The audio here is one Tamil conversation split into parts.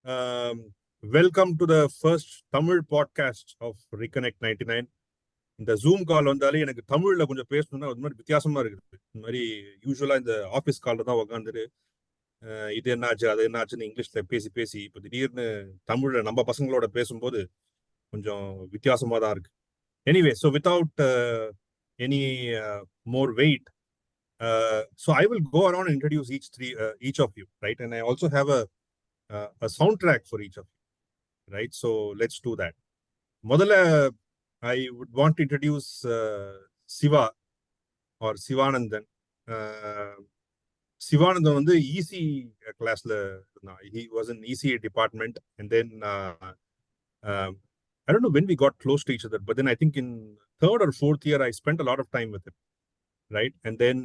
Welcome to the first Tamil podcast of Reconnect 99. இந்த ஜூம் கால் வந்தாலே எனக்கு தமிழ்ல கொஞ்சம் பேசணும்னா ஒரு மாதிரி வித்தியாசமா இருக்குது. இந்த மாதிரி யூஸ்வலா இந்த ஆஃபீஸ் காலில் தான் உட்காந்துட்டு இது என்னாச்சு அது என்னாச்சுன்னு இங்கிலீஷ்ல பேசி பேசி இப்போ திடீர்னு தமிழ்ல நம்ம பசங்களோட பேசும்போது கொஞ்சம் வித்தியாசமா தான் இருக்கு. Anyway, so without any more weight, so I will go around and introduce each of you, right? And I also have a soundtrack for each of you, right? So let's do that. Modala, I would want to introduce Siva or Sivanandan. Sivanandan வந்து EC classல இருந்தான். He was in ECA department, and then I don't know when we got close to each other, but then I think in third or fourth year I spent a lot of time with him, right? And then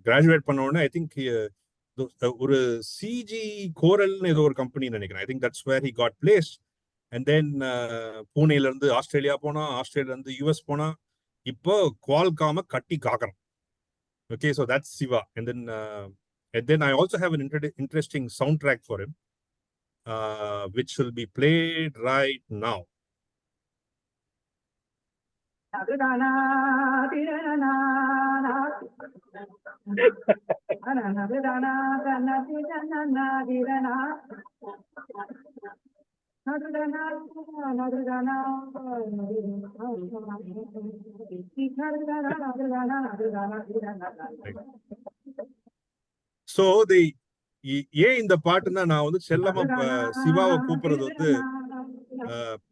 graduate பண்ண உடனே I think ஒரு சிஜி கோரல்னு ஏதோ ஒரு கம்பெனி நினைக்கிறேன். I think that's where he got placed. And then பூனேல இருந்து ஆஸ்திரேலியா போனா, ஆஸ்திரேலியா இருந்து யூஎஸ் போனா, இப்போ குவால்காம கட்டி காக்குறான். Okay, so that's Siva. And then I also have an interesting soundtrack for him, which will be played right now. So ஏன் இந்த பாட்டுன்னா, நான் வந்து செல்லமா சிவாவை கூப்பிடுறது வந்து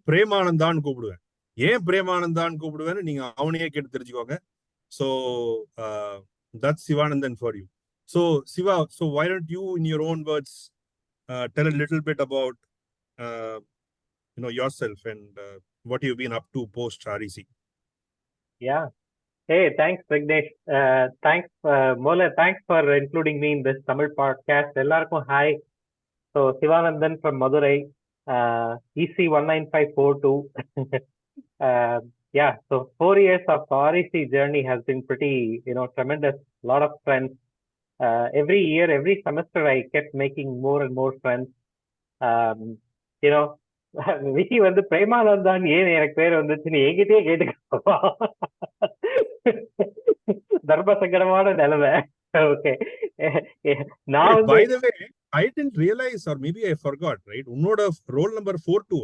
பிரேமானந்தான்னு கூப்பிடுவேன். ஏன் பிரேமானந்தான்னு கூப்பிடுவேன்னு நீங்க அவனையே கேட்டு தெரிஞ்சுக்கோங்க. So that's Sivanandan for you. So Siva, so why don't you in your own words tell a little bit about yourself and what you've been up to post REC. Yeah. Hey, thanks Vignesh. Thanks Mola, thanks for including me in this Tamil podcast. Ellarkum hi. So Sivanandan from Madurai, EC 19542. Yeah, so 4 years of REC journey has been pretty, tremendous. A lot of friends. Every year, every semester, I kept making more and more friends. Vicky வந்து பிரேமானந்தான் ஏன் எனக்கு பேர் வந்துச்சுன்னு என்கிட்டயே கேட்டுக்கோ. தர்ம சங்கடமான நிலைமை. ஓகே, நான் வந்து by the way, I didn't realize, or maybe I forgot, right? உன்னோட ரோல் நம்பர் 42.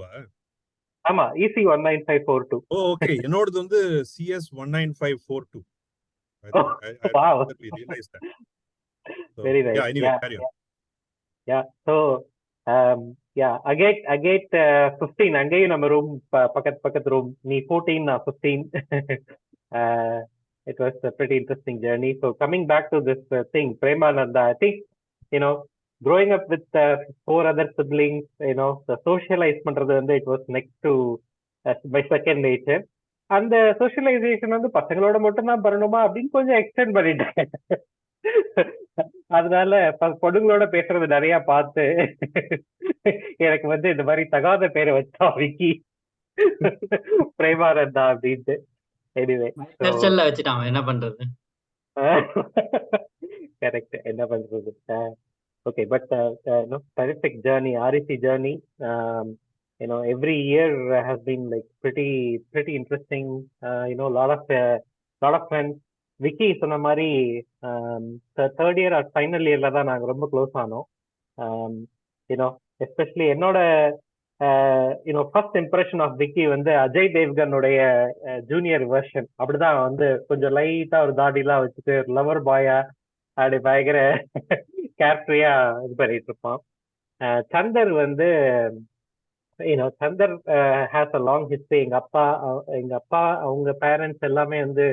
ஆமா, EC 19542. ஓகே, என்னோடது வந்து CS 19542. Wow, we realized that. So, very nice. Yeah, anyway, carry on. Yeah, so I get 15. அங்கேயும் நம்ம ரூம் பக்கத்து ரூம். நீ 14, நான் 15. It was a pretty interesting journey. So coming back to this thing, Premananda, I think, growing up with 4 other siblings, the socialize பண்றது வந்து it was next to my second nature. அந்த socialization வந்து பசங்களோட மட்டும் தான் பண்ணணுமா அப்படின்னு கொஞ்சம் எக்ஸ்டெண்ட் பண்ணிட்டேன். அதனால பொண்ணுங்களோட பேசுறது நிறைய பார்த்து எனக்கு வந்து இந்த மாதிரி தகாத பேரை வச்சா விக்கி பிரேமானந்தா அப்படின்ட்டு. எனிவே வச்சுட்டான், என்ன பண்றது? கரெக்ட், என்ன பண்றது? Okay, but terrific journey, REC journey. Every year has been like pretty interesting. Lot of friends. Vicky சொன்ன மாதிரி தேர்ட் இயர் ஆர் ஃபைனல் இயர்ல தான் நாங்கள் ரொம்ப க்ளோஸ் ஆனோம். எஸ்பெஷலி என்னோட ஃபர்ஸ்ட் இம்ப்ரெஷன் ஆஃப் விக்கி வந்து அஜய் தேவ்கனுடைய ஜூனியர் வெர்ஷன். அப்படிதான் வந்து கொஞ்சம் லைட்டா ஒரு தாடிலாம் வச்சுட்டு லவர் பாயா அப்படி பயங்கர கேரக்டரியா இது பண்ணிட்டு இருப்பான். சந்தர் வந்து Chandar has a long history. எங்க அப்பா அவங்க பேரண்ட்ஸ் எல்லாமே வந்து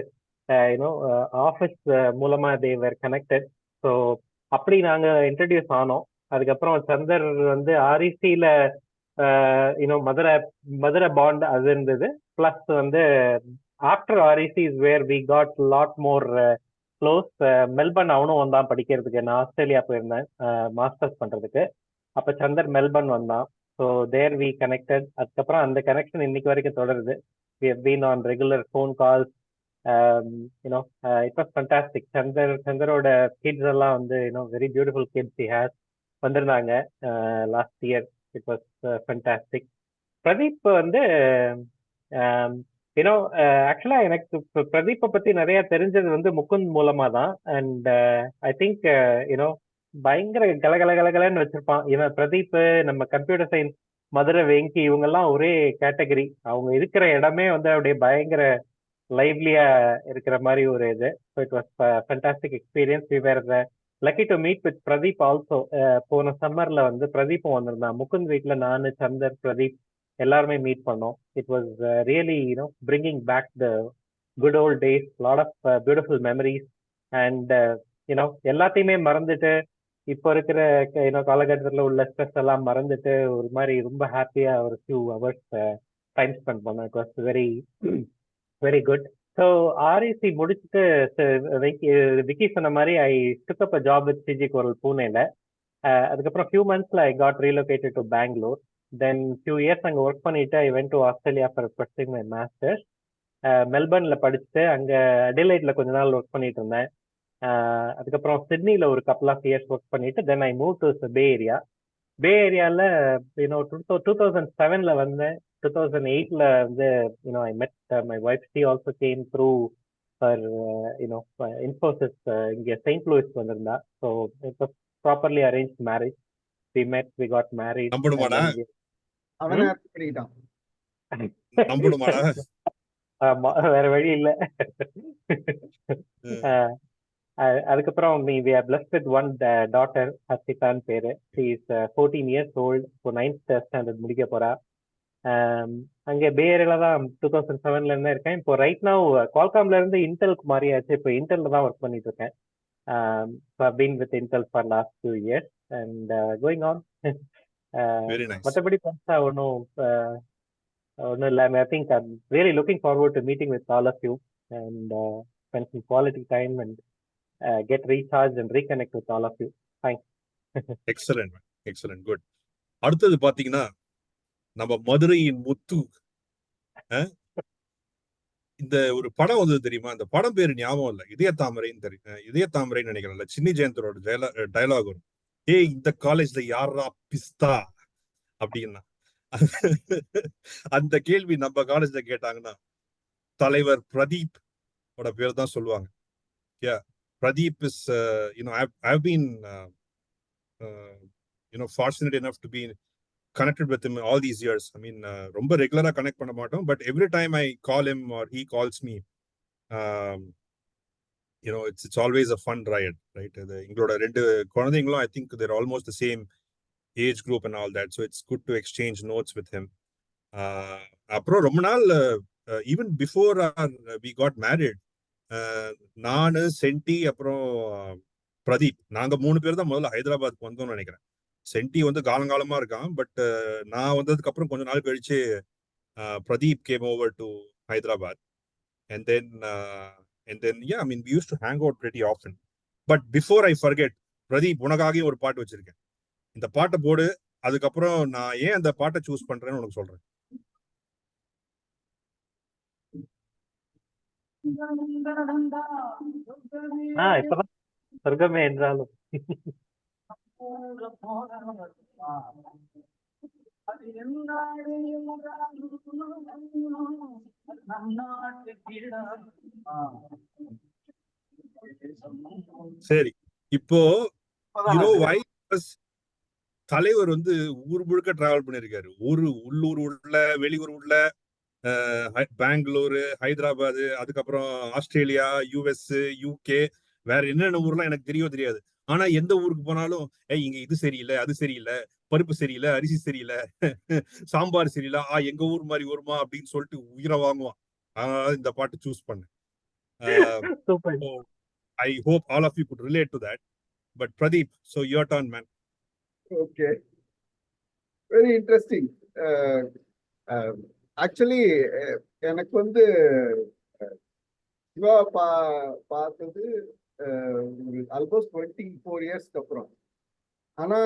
ஆஃபீஸ் மூலமா தேவர் கனெக்டட். ஸோ அப்படி நாங்க இன்ட்ரடியூஸ் ஆனோம். அதுக்கப்புறம் சந்தர் வந்து ஆர்இசியில மதுரை பாண்ட் அது இருந்தது. பிளஸ் வந்து after REC is where we got lot more close. Melbourne அவனும் வந்தான் படிக்கிறதுக்கு. நான் ஆஸ்திரேலியா போயிருந்தேன் மாஸ்டர்ஸ் பண்றதுக்கு. அப்ப சந்தர் மெல்பர்ன் வந்தான். So there we connected. அதுக்கப்புறம் அந்த கனெக்ஷன் இன்னைக்கு வரைக்கும் தொடருது. We have been on regular phone calls. It was fantastic. Chandaroda kids எல்லாம் வந்து very beautiful kids he has. வந்திருந்தாங்க last year. It was fantastic. Pradeep வந்து யூனோ ஆக்சுவலா எனக்கு பிரதீப்பை பத்தி நிறைய தெரிஞ்சது வந்து முகுந்த் மூலமா தான். அண்ட் ஐ திங்க் யூனோ பயங்கர கலகலகலகலன்னு வச்சிருப்பான் இவன் பிரதீப். நம்ம கம்ப்யூட்டர் சயின்ஸ் மதுரை வெங்கி இவங்கெல்லாம் ஒரே கேட்டகரி. அவங்க இருக்கிற இடமே வந்து அப்படியே பயங்கர லைவ்லியா இருக்கிற மாதிரி ஒரு இது. So it was fantastic experience. We were lucky to meet with Pradeep also. போன சம்மர்ல வந்து பிரதீப்பும் வந்திருந்தான். முகுந்த் வீட்டில் நான், சந்தர், பிரதீப் எல்லாருமே மீட் பண்ணோம். It was really you know bringing back the good old days. Lot of beautiful memories. And you know எல்லாத்தையுமே மறந்துட்டு இப்போ இருக்கிற காலகட்டத்தில் உள்ள ஸ்ட்ரெஸ் எல்லாம் மறந்துட்டு ஒரு மாதிரி ரொம்ப ஹாப்பியா ஒரு ஃபியூ ஹவர்ஸ் டைம் ஸ்பெண்ட் பண்ணோம். It was very very good. So REC முடிச்சுட்டு விக்கி சொன்ன மாதிரி I took up a job with CG Coral பூனேல. அதுக்கப்புறம் ஃபியூ மந்த்ஸ்ல I got relocated to Bangalore. Then few years அங்கே ஒர்க் பண்ணிட்டு I went to Australia for pursuing my masters. மெல்பர்ன்ல படிச்சுட்டு அங்கே அடிலைட்ல கொஞ்ச நாள் ஒர்க் பண்ணிட்டு இருந்தேன். அதுக்கப்புறம் சிட்னில ஒரு கப்பல் ஆஃப் இயர்ஸ் ஒர்க் பண்ணிட்டு then I move to Bay Area. Bay ஏரியாவில் யூனோ 2007ல வந்தேன். 2008ல வந்து you know I met my wife. She also came through for you know Infosys. இங்கே செயின்ட் லூயிஸ் வந்திருந்தா. So it was properly arrange marriage. We met, we got married. நம்பணுமாடா அவனை பண்ணிட்டான். நம்பணுமாடா ஆமா, வேற வழி இல்லை. அதுக்கப்புறம் we are blessed with one daughter, ஹர்ஷிகான்னு பேரு. She is 14 years old. இப்போ 9th standard முடிக்க போறா. அங்கே பே ஏரியால தான் 2007ல இருந்தா இருக்கேன். இப்போ ரைட் நவ் குவால்காம்ல இருந்து இன்டெலுக்கு மாறியாச்சு. இப்போ இன்டெல்ல தான் ஒர்க் பண்ணிட்டு இருக்கேன். Been with Intel for last 2 years and going on. Very nice. மற்றபடி பெருசா ஒன்றும் இல்லை. I think I'm really looking forward to meeting with all of you and spend some quality time and get recharged and reconnect with all of you. Thanks. Excellent excellent, good. அடுத்தது பாத்தீங்கன்னா நம்ம மதுரையின் முத்து. இந்த ஒரு படம் வந்து தெரியுமா? அந்த படம் பேரு ஞாபகம் இல்லை. இதய தாமரைன்னு தெரியும். இதய தாமரைன்னு நினைக்கிறேன்ல. சின்னி ஜெயந்தரோட டயலாக் வரும். ஏய், இந்த காலேஜ்ல யாரா பிஸ்தா அப்படின்னா அந்த கேள்வி நம்ம காலேஜ்ல கேட்டாங்கன்னா தலைவர் பிரதீப் ஓட பேர் தான் சொல்லுவாங்க. Pradeep is, I've been, fortunate enough to be connected with him all these years. I mean, ரொம்ப ரெகுலரா கனெக்ட் பண்ண மாட்டோம், but every time I call him or he calls me, it's always a fun ride, right? எங்களோட ரெண்டு குழந்தைங்களும் I think they're almost the same age group and all that, so it's good to exchange notes with him. அப்புறம் ரொம்ப நாள் even before we got married, நானு, சென்டி, அப்புறம் பிரதீப், நாங்க 3 பேர் தான் முதல்ல ஹைதராபாத்க்கு வந்தோம்னு நினைக்கிறேன். சென்டி வந்து காலங்காலமா இருக்கான். பட் நான் வந்ததுக்கு அப்புறம் கொஞ்ச நாள் கழிச்சு Pradeep game over to Hyderabad. And then yeah, I mean, we used to hang out pretty often. But before I forget, Pradeep, உனக்காக ஒரு பாட்டு வச்சிருக்கேன். இந்த பாட்டை போடு. அதுக்கப்புறம் நான் ஏன் அந்த பாட்டை சூஸ் பண்றேன்னு உனக்கு சொல்றேன். இப்பதான் சொர்க்கமே என்றாலும் சரி, இப்போ தலைவர் வந்து ஊர் முழுக்க டிராவல் பண்ணிருக்காரு. உள்ளூர் உள்ள, வெளியூர் உள்ள, பெங்களூரு, ஹைதராபாத், அதுக்கப்புறம் ஆஸ்திரேலியா, யூஎஸ், யூகே, வேற என்னென்ன ஊர்லாம் எனக்கு தெரியாது. ஆனா எந்த ஊருக்கு போனாலும் இங்க இது சரியில்லை, அது சரியில்லை, பருப்பு சரியில்லை, அரிசி சரியில்லை, சாம்பார் சரியில்லை, எங்க ஊர் மாதிரி வருமா அப்படின்னு சொல்லிட்டு உயிரை வாங்குவான். அதனால இந்த பாட்டு சூஸ் பண்ணேன். I hope all of you could relate to that. But Pradeep, so your turn, man. Okay, very interesting. Actually, எனக்கு வந்து சிவா பார்த்தது ஆல்மோஸ்ட் 24 இயர்ஸ்க்கு அப்புறம். ஆனா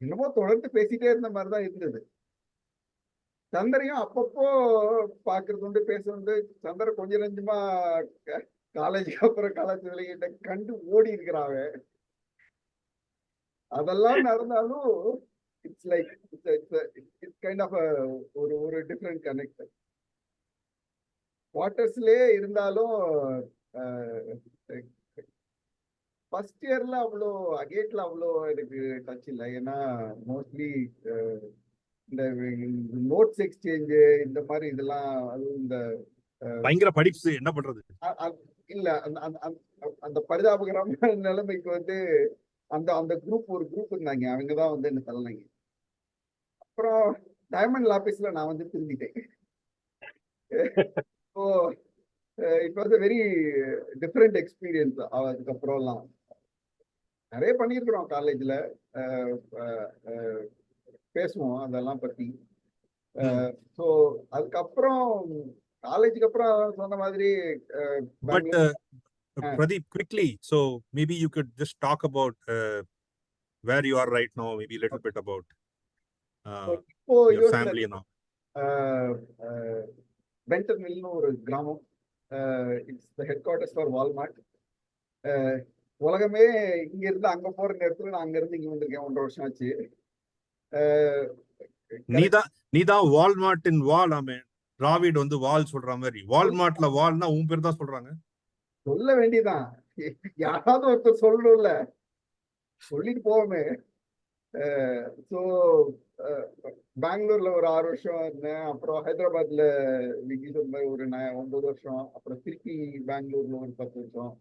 என்னமோ தொடர்ந்து பேசிட்டே இருந்த மாதிரிதான் இருந்தது. சந்தரையும் அப்பப்போ பாக்குறது உண்டு, பேசுறது. சந்தரை கொஞ்சம் நெஞ்சமா காலேஜுக்கு அப்புறம் காலேஜ் விளையிட்ட கண்டு ஓடி இருக்கிறாங்க. அதெல்லாம் நடந்தாலும் it's like it's kind of ஒரு ஒரு டிஃப்ரெண்ட் கனெக்ட். குவார்டர்ஸ்லயே இருந்தாலும் ஃபர்ஸ்ட் இயர்ல அவ்வளோ அகேட்ல அவ்வளோ எனக்கு டச் இல்லை. ஏன்னா மோஸ்ட்லி இந்த நோட்ஸ் எக்ஸ்சேஞ்சு இந்த மாதிரி இதெல்லாம், அதுவும் இந்த பயங்கர படிப்ஸ் என்ன பண்றது. இல்ல அந்த பரிதாபகரமான நிலைமைக்கு வந்து அந்த அந்த குரூப் ஒரு குரூப் இருந்தாங்க, அவங்கதான் வந்து என்ன தள்ளினாங்க. அப்புறம் டைமண்ட் லாபிஸ்ல நான் வந்து திரும்பிட்டேன். So it was a very different experience. அதுக்கப்புறம்லாம் நிறைய பண்ணியிருக்கிறோம் காலேஜ்ல, பேசுவோம் அதெல்லாம் பத்தி. ஸோ அதுக்கப்புறம் காலேஜுக்கு அப்புறம் சொன்ன மாதிரி But Pradeep, quickly, so maybe you could just talk about where you are right now, maybe a little bit about இப்போ your family and all. பென்டன் மில்னு ஒரு கிராமம். It's the headquarters for Walmart. உலகமே இங்க இருந்து அங்க போற நேரத்துல நான் அங்க இருந்து இங்க வந்திருக்கேன். 1.5 வருஷம் ஆச்சு. நீதான் வால்மார்ட்டின் வால். ஆமே டிராவிட் வந்து வால் சொல்ற மாதிரி வால்மார்ட்ல வால்னா உன் பேர் தான் சொல்றாங்க. சொல்ல வேண்டியதான், யாராவது ஒருத்தர் சொல்லணும்ல, சொல்லிட்டு போவோமே. ஸோ பெங்களூர்ல ஒரு 6 வருஷம் இருந்தேன். அப்புறம் ஹைதராபாத்ல ஒரு 9 வருஷம். அப்புறம் திருப்பி பெங்களூர்ல ஒரு 10 வருஷம்.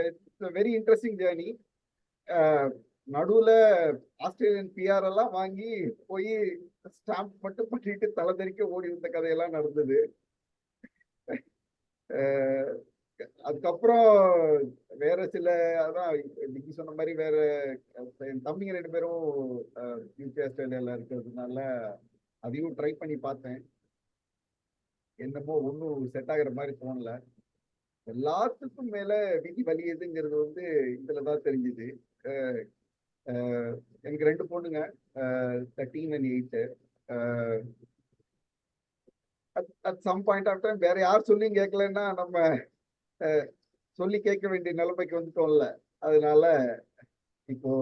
It's very interesting journey. நடுவுல ஆஸ்திரேலியன் பிஆர் எல்லாம் வாங்கி போய் ஸ்டாம்ப் மட்டும் பண்ணிட்டு தலை தெறிக்க ஓடி வந்த கதையெல்லாம் நடந்தது. அதுக்கப்புறம் வேற சில, அதான் இன்னைக்கு சொன்ன மாதிரி வேற என் தம்பிங்க 2 பேரும் யூகே ஆஸ்திரேலியால இருக்கிறதுனால அதையும் ட்ரை பண்ணி பார்த்தேன். என்னமோ ஒன்றும் செட் ஆகிற மாதிரி தோணல. எல்லாத்துக்கும் மேல விதி வலியதுங்கிறது வந்து இதுலதான் தெரிஞ்சுது. எனக்கு 2 பொண்ணுங்க, 13 and 8. at some point of time வேற யார் சொல்லி கேட்கலன்னா நம்ம சொல்லி கேட்க வேண்டிய நிலைமைக்கு வந்துட்டோம்ல. அதனால இப்போ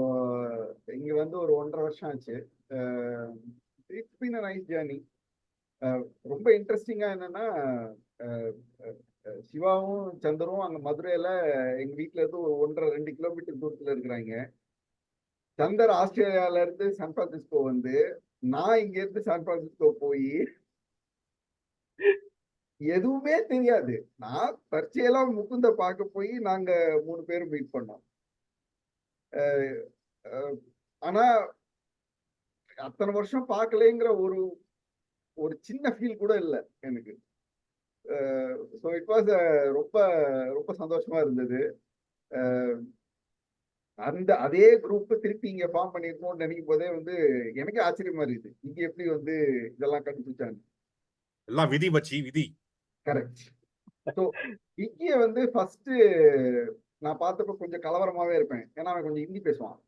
இங்க வந்து ஒரு 1.5 வருஷம் ஆச்சு. It's been a nice journey. ரொம்ப இன்ட்ரெஸ்டிங்கா என்னன்னா, சிவாவும் சந்தரும் அங்க மதுரையில எங்க வீட்டுல இருந்து ஒரு 1.5-2 கிலோமீட்டர் தூரத்துல இருக்கிறாங்க. சந்தர் ஆஸ்திரேலியால இருந்து சான் பிரான்சிஸ்கோ வந்து, நான் இங்க இருந்து சான் பிரான்சிஸ்கோ போய் எதுவுமே தெரியாது. நான் தற்செயலா முகுந்த பார்க்க போய் நாங்க 3 பேரும் மீட் பண்ணோம். ஆனா அத்தனை வருஷம் பார்க்கலைங்கிற ஒரு ஒரு சின்ன ஃபீல் கூட இல்லை எனக்கு. ஸோ இட் வாஸ் ரொம்ப ரொம்ப சந்தோஷமா இருந்தது. அந்த அதே குரூப் திருப்பி இங்க ஃபார்ம் பண்ணிருக்கோம்னு நினைக்கும் போதே வந்து எனக்கு ஆச்சரியமா இருக்குது. இங்க எப்படி வந்து இதெல்லாம் கண்டுபிடிச்சாங்க. எல்லாம் விதி வச்சு விதி. கரெக்ட். ஸோ இங்கே வந்து ஃபர்ஸ்ட் நான் பார்த்தப்ப கொஞ்சம் கலவரமாவே இருப்பேன். ஏன்னா அவன் கொஞ்சம் ஹிந்தி பேசுவான்.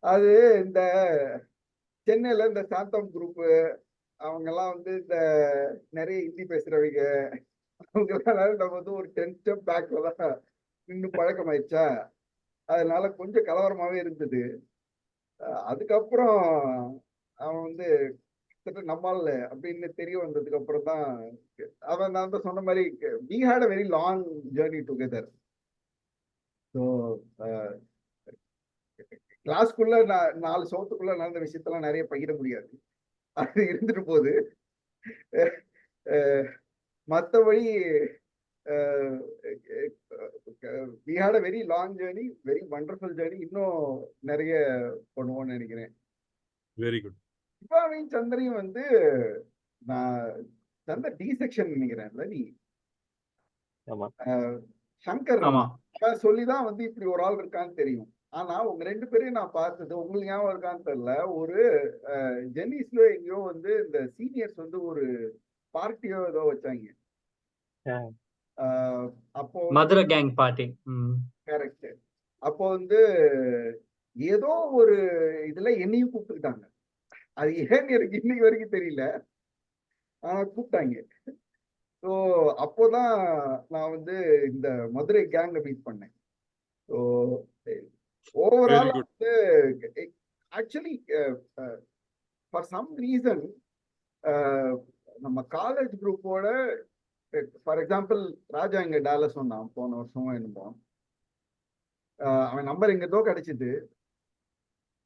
அது இந்த சென்னையில இந்த சாந்தம் குரூப் அவங்க எல்லாம் வந்து இந்த நிறைய ஹிந்தி பேசுறவங்க, அவங்களால நம்ம வந்து ஒரு 10 ஸ்டெப் பேக்ல தான் இன்னும் பழக்கமாயிடுச்சா, அதனால கொஞ்சம் கலவரமாவே இருந்தது. அதுக்கப்புறம் அவன் வந்து நம்மால அப்படின்னு தெரிய வந்ததுக்கு அப்புறம் தான் அவன் நான் தான் சொன்ன மாதிரி we had a very long journey together. So கிளாஸ்க்குள்ள 4 சவுத்துக்குள்ள நடந்த விஷயத்தெல்லாம் நிறைய பகிர முடியாது, அது இருந்துட்டு போகுது. மற்றபடி we had a very long journey, very wonderful journey. இன்னும் நிறைய பண்ணுவோம்னு நினைக்கிறேன். Very good. சிவாவையும் சந்திரையும் வந்து நான் சந்தர் டி செக்ஷன் நினைக்கிறேன்ல நீ. சங்கர் சொல்லிதான் வந்து இப்படி ஒரு ஆள் இருக்கான்னு தெரியும். ஆனா உங்க 2 பேரையும் நான் பார்த்தது உங்களுக்கு ஞாபகம் இருக்கான்னு தெரியல. ஒரு ஜென்னிஸ்ல எங்கேயோ வந்து இந்த சீனியர்ஸ் வந்து ஒரு பார்ட்டியோ ஏதோ வச்சாங்க. அப்போ மதுரை கேங் பார்ட்டி. கரெக்ட். அப்போ வந்து ஏதோ ஒரு இதுல என்னையும் கூப்பிட்டுக்கிட்டாங்க. அது ஏன்னு எனக்கு இன்னைக்கு வரைக்கும் தெரியல, ஆனா கூப்பிட்டாங்க. ஸோ அப்போதான் நான் வந்து இந்த மதுரை கேங்க மீட் பண்ணேன். So overall Very good. வந்து ஆக்சுவலி ஃபார் சம் ரீசன் நம்ம காலேஜ் குரூப்போட, ஃபார் எக்ஸாம்பிள் ராஜா இங்க டாலஸ் வந்தான் போன வருஷம் என்னமோ, அவன் நம்பர் எங்கதோ கிடைச்சிது.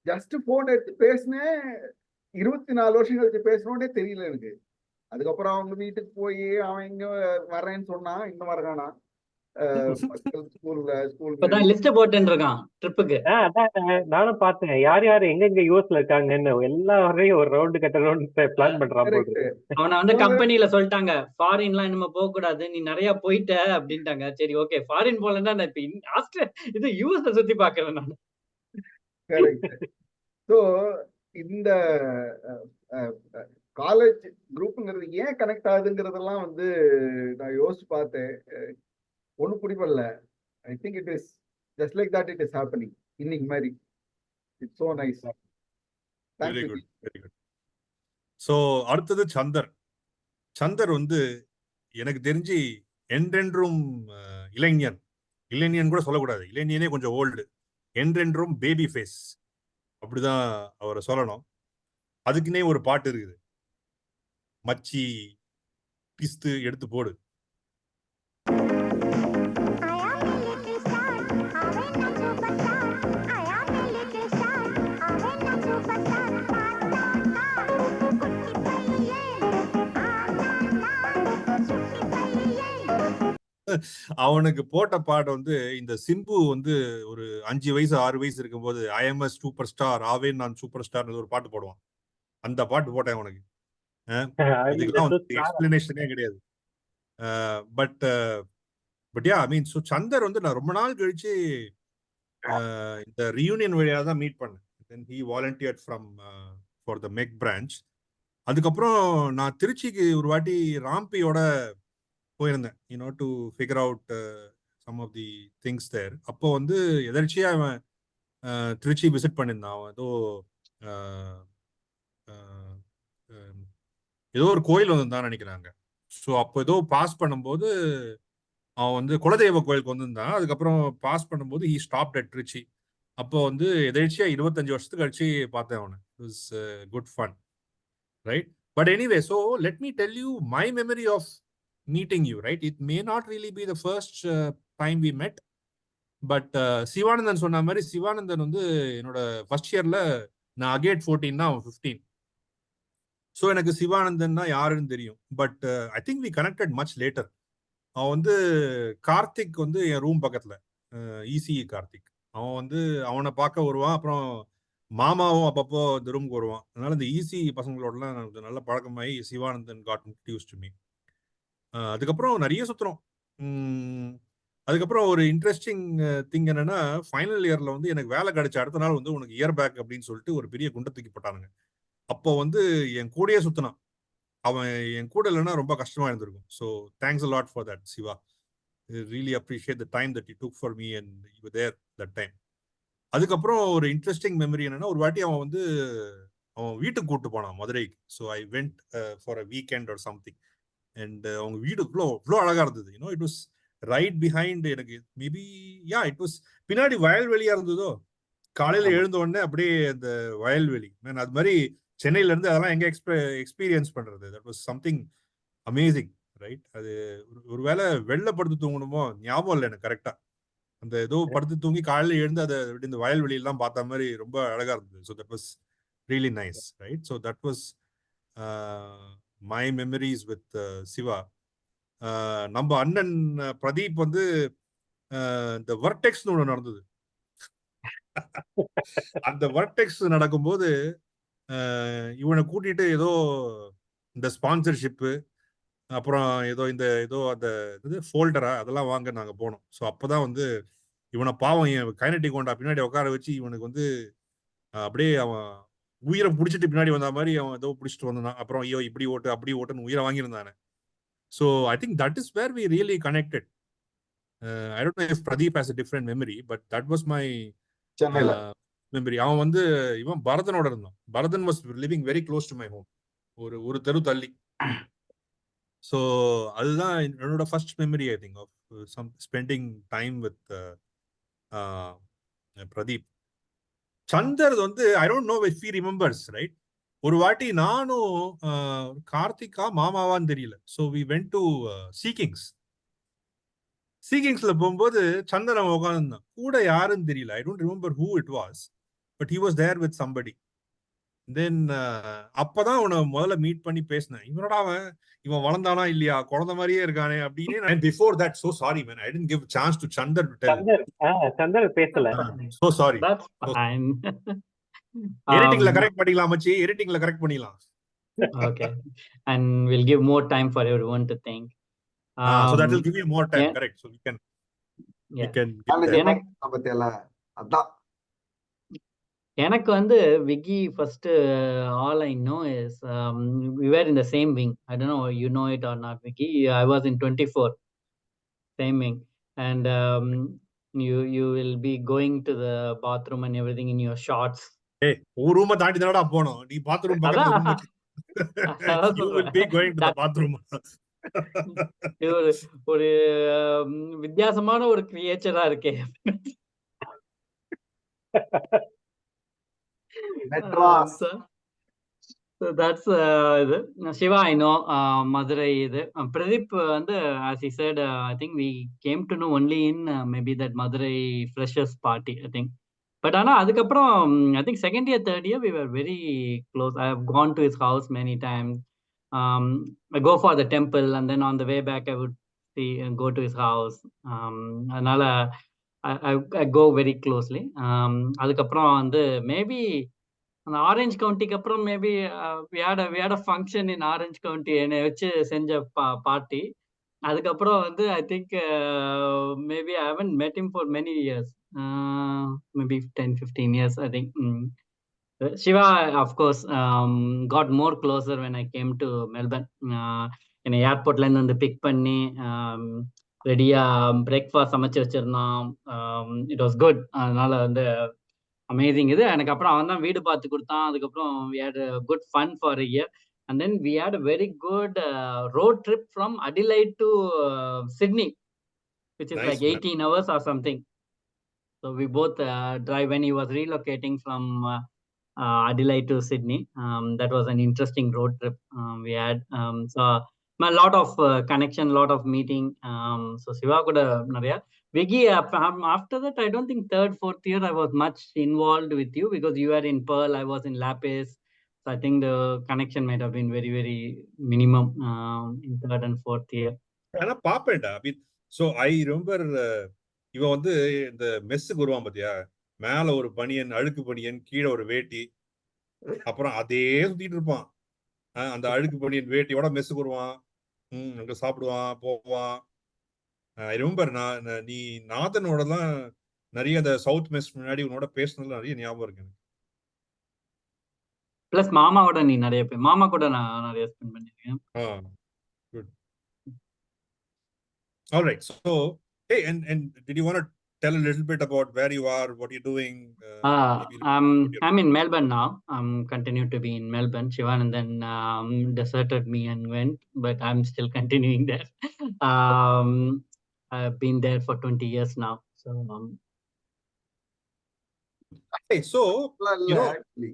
ஜஸ்ட் போன் எடுத்து பேசினேன், 24 வருஷம் கழிச்சு பேசணும்னே தெரியல எனக்கு. அதுக்கப்புறம் அவங்க வீட்டுக்கு போய் அவன் இங்க வர்றேன்னு சொன்னான், இன்னும் வரகானா ஸ்கூல்ல இப்பதான் லிஸ்ட் போட்டுன்னு இருக்கான் ட்ரிப்புக்கு. அதான் நானும் பார்த்தேன் யார் யார் எங்க யூஎஸ்ல இருக்காங்கன்னு. எல்லாரையும் ஒரு ரவுண்டு கட்டணும்னு பிளான் பண்றான் போல இருக்கு. அவனை வந்து கம்பெனில சொல்லிட்டாங்க ஃபாரின்லாம் இனிமே போக கூடாது, நீ நிறைய போயிட்ட அப்படின்ட்டாங்க. சரி ஓகே, ஃபாரின் போலன்னா நான் இப்ப ஆஸ்திரேலியா இது யூஎஸ் சுத்தி பாக்குறேன் நான். ஸோ இந்த காலேஜ் குரூப்புங்கிறது ஏன் கனெக்ட் ஆகுதுங்கிறதெல்லாம் வந்து நான் யோசிச்சு பார்த்தேன், ஒன்றும் புரியல. I think it is just like that it is happening இன்னைக்கு மாதிரி. It's so nice. Very good, very good. So அடுத்தது சந்தர். சந்தர் வந்து எனக்கு தெரிஞ்சு என்றென்றும் இளைஞன், இளைஞன் கூட சொல்லக்கூடாது, இளைஞனே கொஞ்சம் ஓல்டு, என்றென்றும் பேபி ஃபேஸ் அப்படிதான் அவரை சொல்லணும். அதுக்குன்னே ஒரு பாட்டு இருக்குது, மச்சி பிஸ்து எடுத்து போடு. அவனுக்கு போட்ட பாட்டு வந்து இந்த சிம்பு வந்து ஒரு 5 வயசு 6 வயசு இருக்கும்போது ஐஎம்எஸ் சூப்பர் ஸ்டார் ஆவேன் நான் சூப்பர் ஸ்டார் ஒரு பாட்டு போடுவான். அந்த பாட்டு போட்டேன் அவனுக்கு. இதுக்கெல்லாம் எக்ஸ்பிளனேஷனே கிடையாது. But yeah I mean, so Chandar வந்து நான் ரொம்ப நாள் கழிச்சு இந்த ரியூனியன் வழியாக தான் மீட் பண்ணேன். Then he volunteered for the mech branch. அதுக்கப்புறம் நான் திருச்சிக்கு ஒரு வாட்டி ராம்பியோட போயிருந்தேன், to figure out some of the things there. அப்போ வந்து எதர்ச்சியா அவன் திருச்சி விசிட் பண்ணியிருந்தான். அவன் ஏதோ ஒரு கோயில் வந்திருந்தான் நினைக்கிறாங்க. ஸோ அப்போ ஏதோ பாஸ் பண்ணும்போது அவன் வந்து குலதெய்வ கோயிலுக்கு வந்திருந்தான். அதுக்கப்புறம் பாஸ் பண்ணும்போது ஹி ஸ்டாப்ட் அட் திருச்சி. அப்போ வந்து எதர்ச்சியா 25 வருஷத்துக்கு கழிச்சு பார்த்தேன் அவனை. It was good fun, right? But anyway, so let me tell you my memory of meeting you, right? It may not really be the first time we met, but Sivanandan சொன்ன மாதிரி சிவானந்தன் வந்து என்னோட ஃபர்ஸ்ட் இயர்ல நான் அகேட் 14 அவன் 15. ஸோ எனக்கு சிவானந்தன்னா யாருன்னு தெரியும். But I think we connected much later. அவன் வந்து கார்த்திக் வந்து என் ரூம் பக்கத்துல, இசிஇ கார்த்திக், அவன் வந்து அவனை பார்க்க வருவான். அப்புறம் மாமாவும் அப்பப்போ இந்த ரூமுக்கு வருவான். அதனால இந்த இசிஇ பசங்களோடலாம் நல்ல பழக்கமாகி Sivanandan got introduced to me. அதுக்கப்புறம் நிறைய சுத்துறோம். அதுக்கப்புறம் ஒரு இன்ட்ரெஸ்டிங் திங் என்னன்னா, ஃபைனல் இயர்ல வந்து எனக்கு வேலை கிடைச்ச அடுத்த நாள் வந்து உனக்கு இயர் பேக் அப்படின்னு சொல்லிட்டு ஒரு பெரிய குண்டை தூக்கி போட்டானுங்க. அப்போ வந்து என் கூடயே சுத்தினான். அவன் என் கூட இல்லைன்னா ரொம்ப கஷ்டமா இருந்திருக்கும். So thanks a lot for that Siva. Really appreciate the time that you took for me and you were there that time. அதுக்கப்புறம் ஒரு இன்ட்ரெஸ்டிங் மெமரி என்னன்னா, ஒரு வாட்டி அவன் வந்து அவன் வீட்டுக்கு கூப்பிட்டு போனான் மதுரைக்கு. So I went for a weekend or something. And அவங்க வீடு இவ்வளோ அழகா இருந்தது. It was right behind. எனக்கு மேபி இட் வாஸ் பின்னாடி வயல்வெளியா இருந்ததோ. காலையில எழுந்த உடனே அப்படியே அந்த வயல்வெளி, மேன் அது மாதிரி சென்னையில இருந்து அதெல்லாம் எங்க எக்ஸ்பீரியன்ஸ் பண்றது. That was something amazing, right? அது ஒருவேளை வெளில படுத்து தூங்கணுமோ ஞாபகம் இல்லை எனக்கு கரெக்டா. அந்த ஏதோ படுத்து தூங்கி காலையில எழுந்து அதை இந்த வயல்வெளி எல்லாம் பார்த்த மாதிரி ரொம்ப அழகா இருந்தது. So that was really nice, right? So that was my memories with Siva. நம்ம அண்ணன் பிரதீப் வந்து இந்த வர்டெக்ஸ்னு ஒன்று நடந்தது. அந்த வர்டெக்ஸ் நடக்கும்போது இவனை கூட்டிட்டு ஏதோ இந்த ஸ்பான்சர்ஷிப்பு, அப்புறம் ஏதோ அந்த ஃபோல்டரா அதெல்லாம் வாங்க நாங்க போனோம். ஸோ அப்பதான் வந்து இவனை பாவம் கைனட்டிக் கொண்டா பின்னாடி உட்கார வச்சு இவனுக்கு வந்து அப்படியே அவன் உயிரை பிடிச்சிட்டு பின்னாடி வந்த மாதிரி அவன் ஏதோ பிடிச்சிட்டு வந்தான். அப்புறம் ஐயோ இப்படி ஓட்டு அப்படி ஓட்டுன்னு உயிரை வாங்கியிருந்தானே. So I think that is where we really connected. I don't know if Pradeep has a different memory, but that was my memory. அவன் வந்து இவன் பரதனோட இருந்தான். Bharathan was living very close to my home. ஒரு தெரு தள்ளி. ஸோ அதுதான் என்னோட first memory I think of spending time with Pradeep. Chandar வந்து I don't know if he remembers, right? ஒரு வாட்டி நானும் கார்த்திகா மாமாவான்னு தெரியல, ஸோ வி வென்ட் டு சீகிங்ஸ்ல போகும்போது சந்தர் அவன் உட்காந்துருந்தான். கூட யாருன்னு தெரியல, I don't remember who it was, but he was there with somebody. Then அப்பதான் அவனை முதல்ல மீட் பண்ணி பேசினேன். இவன் வளர்ந்தானா இல்லையா, குழந்தை மாதிரியே இருக்கானே அப்படின்னு. Before that, so sorry man, I didn't give chance to Chandar to tell. Chandar பேசல. So sorry. That's fine. எடிட்டிங்ல கரெக்ட் பண்ணிக்கலாம் மச்சி, எடிட்டிங்ல கரெக்ட் பண்ணிக்கலாம். Okay. And we'll give more time for everyone to think. So that will give you more time, yeah. correct? So we can Yeah. பத்தியெல்ல அதான் எனக்கு வந்து Vicky first all I know is we were in the same wing. I don't know you know it or not, Vicky. I was in 24 same wing, and you will be going to the bathroom and everything in your shorts. ஏய், ஒரு ரூம தாண்டி தானடா போனோம். நீ பாத்ரூம் பக்கத்துல ரூம் வச்சு you will be going to the bathroom. இது ஒரு வித்தியாசமான ஒரு கிரியேச்சரா இருக்கே. So that's இது சிவா ஐ நோ மதுரை இது பிரதீப் வந்து as he said I think we came to know only in maybe that Madurai freshers party I think. But ஆனா அதுக்கப்புறம் I think second year third year we were very close. I have gone to his house many times. I go for the temple and then on the way back I would see and go to his house. அதனால I go very closely. அதுக்கப்புறம் வந்து மேபி அந்த ஆரஞ்ச் கவுண்டிக்கு அப்புறம் maybe we had a function in orange county என்னை வச்சு செஞ்ச பார்ட்டி. அதுக்கப்புறம் வந்து I think maybe I haven't met him for many years, maybe 10-15 years I think. Shiva of course got more closer when I came to Melbourne. என்னை ஏர்போர்ட்ல இருந்து வந்து பிக் பண்ணி ரெடியா பிரேக்ஃபாஸ்ட் சமைச்சு வச்சிருந்தான். It was good. அதனால வந்து அமேசிங் இது. எனக்கு அப்புறம் அவன் தான் வீடு பார்த்து கொடுத்தான். அதுக்கப்புறம் we had a good fun for a year and then we had a very good road trip from Adelaide to Sydney, which is Nice, like 18 hours or something. So we both drive when he was relocating from Adelaide to Sydney. That was an interesting road trip we had. So a lot of connection, lot of meeting. So Siva kuda nariya. Vicky, after that, I don't think third, fourth year I was much involved with you because you were in Pearl, I was in Lapis. So I think the connection might have been very, very minimum in third and fourth year. ஆனா பாப்பேன்டா. So I remember இவன் வந்து இந்த மெஸ்ஸுக்கு வருவான் பாத்தியா, மேல ஒரு பனியன், அழுக்கு பனியன், கீழே ஒரு வேட்டி, அப்புறம் அதே சுத்திட்டு இருப்பான். அந்த அழுக்கு பனியன் வேட்டியோட மெஸ்ஸுக்கு வருவான், அங்க சாப்பிடுவான், போவான். ஐ ரிமெம்பர் நீ நாதனோட தான் நிறைய அந்த சவுத் மெஸ் முன்னாடி உன்னோட பேசினதுல நிறைய ஞாபகம் இருக்கு எனக்கு. பிளஸ் மாமாவோட நீ நிறைய பேர் மாமா கூட நான் நிறைய ஸ்பெண்ட் பண்ணிருக்கேன். Good. All right. So, hey, and did you want to tell a little bit about where you are, what you're doing? I'm in Melbourne now. I'm continue to be in Melbourne. Shivanandan deserted me and went, but I'm still continuing there. I've been there for 20 years now. So, hey, so you know, actually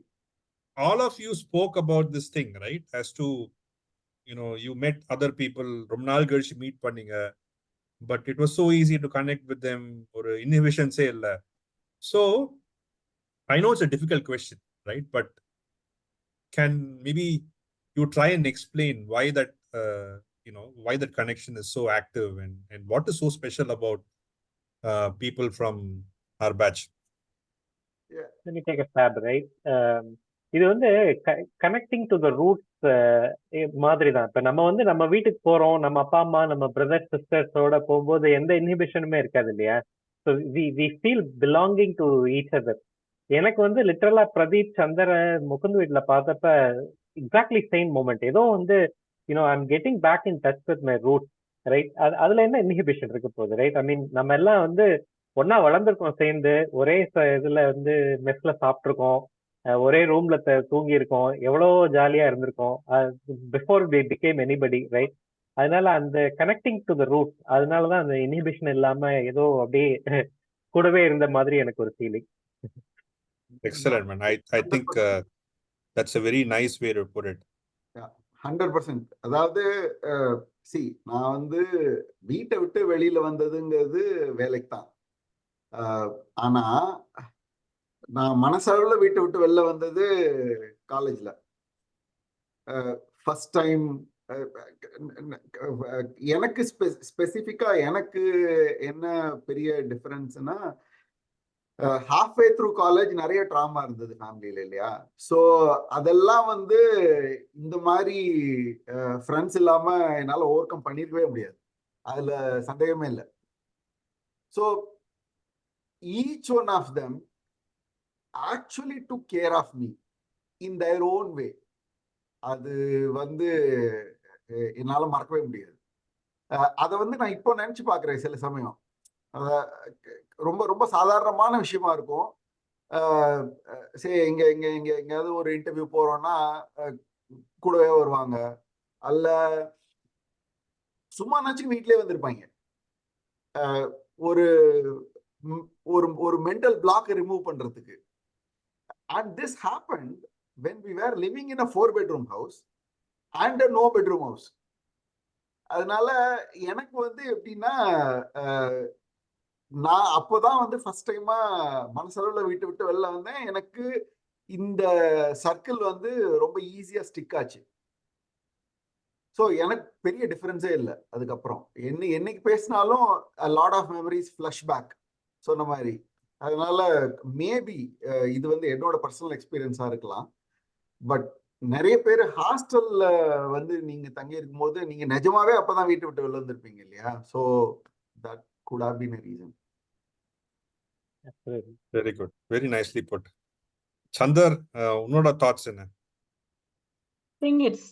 all of you spoke about this thing, right? As to, you know, you met other people, ரொம்ப நாள் கழிச்சு மீட் பண்ணீங்க, but it was so easy to connect with them. ஒரு inhibitions-ஏ இல்ல. So I know it's a difficult question, right? But can maybe you try and explain why that you know, why that connection is so active and what is so special about people from our batch? Let me take a stab, right? இது வந்து கனெக்டிங் டு த ரூட்ஸ் மாதிரி தான். இப்ப நம்ம வந்து நம்ம வீட்டுக்கு போறோம், நம்ம அப்பா அம்மா நம்ம பிரதர்ஸ் சிஸ்டர்ஸோட போகும்போது எந்த இன்ஹிபிஷனுமே இருக்காது இல்லையா? So we feel belonging to each other. எனக்கு வந்து லிட்டரலா பிரதீப் சந்தர முகுந்த் வீட்ல பார்த்தப்ப எக்ஸாக்ட்லி சேம் மூமெண்ட். ஏதோ வந்து you know I am getting back in touch with my root, right? அதுல என்ன இன்ஹிபிஷன் இருக்க போகுது, ரைட்? ஐ மீன் நம்ம எல்லாம் வந்து ஒன்னா வளர்ந்துருக்கோம், சேர்ந்து ஒரே இதுல வந்து மெஸ்ல சாப்பிட்ருக்கோம், ஒரே ரூம்ல தூங்கி இருக்கோம், எவ்வளோ ஜாலியா இருந்திருக்கோம் before we became anybody, right? அதனால அந்த கனெக்டிங் டு த ரூட், அதனாலதான் அந்த இன்ஹிபிஷன் இல்லாம ஏதோ அப்படியே கூடவே இருந்த மாதிரி எனக்கு ஒரு feeling. Excellent, man. I think 100%. that's a very nice way to put it. 100%. அதாவது நான் வந்து வீட்டை விட்டு வெளியில வந்ததுங்கிறது வேலைக்கு தான். ஆனா நான் மனசளவுல வீட்டை விட்டு வெளில வந்தது காலேஜ்ல. ஃபர்ஸ்ட் டைம் எனக்கு ஸ்பெசிஃபிக்கா எனக்கு என்ன பெரிய டிஃபரன்ஸ்னா, ஹாஃப்வே த்ரூ காலேஜ் நிறைய ட்ராமா இருந்தது ஃபேமிலியில இல்லையா. ஸோ அதெல்லாம் வந்து இந்த மாதிரி ஃப்ரெண்ட்ஸ் இல்லாம என்னால ஓவர் கம் பண்ணிருக்கவே முடியாது, அதுல சந்தேகமே இல்லை. So each one of them actually took care of me in their own way. அது வந்து என்னால மறக்கவே முடியாது. அதை வந்து நான் இப்போ நினைச்சு பாக்குறேன். சில சமயம் ரொம்ப ரொம்ப சாதாரணமான விஷயமா இருக்கும். சரி, எங்கேயாவது ஒரு இன்டர்வியூ போறோம்னா கூடவே வருவாங்க, அல்ல சும்மா நினைச்சு வீட்லயே வந்திருப்பாங்க. ஒரு ஒரு ஒரு மென்டல் பிளாக் ரிமூவ் பண்றதுக்கு. And this happened when we were living in a 4-bedroom house and a no-bedroom house. அதனால எனக்கு வந்து எப்படின்னா, நான் அப்போதான் வந்து ஃபர்ஸ்ட் டைமா மனசளவுல வீட்டை விட்டு வெளில வந்தேன். எனக்கு இந்த சர்க்கிள் வந்து ரொம்ப ஈஸியா ஸ்டிக் ஆச்சு. ஸோ எனக்கு பெரிய டிஃபரன்ஸே இல்லை. அதுக்கப்புறம் என்னைக்கு பேசினாலும் lot of memories flush back சொன்ன மாதிரி. அதனால மேபி இது வந்து என்னோட பர்சனல் எக்ஸ்பீரியன்ஸா இருக்கலாம். பட் நிறைய பேர் ஹாஸ்டல்ல வந்து நீங்க தங்கி இருக்கும் போது நீங்க நிஜமாவே அப்பதான் வீட்டை விட்டு வெளில வந்திருப்பீங்க இல்லையா. So that could have been a reason. Very good, very nicely put. Chandar, உன்னோட தாட்ஸ் என்ன? I think it's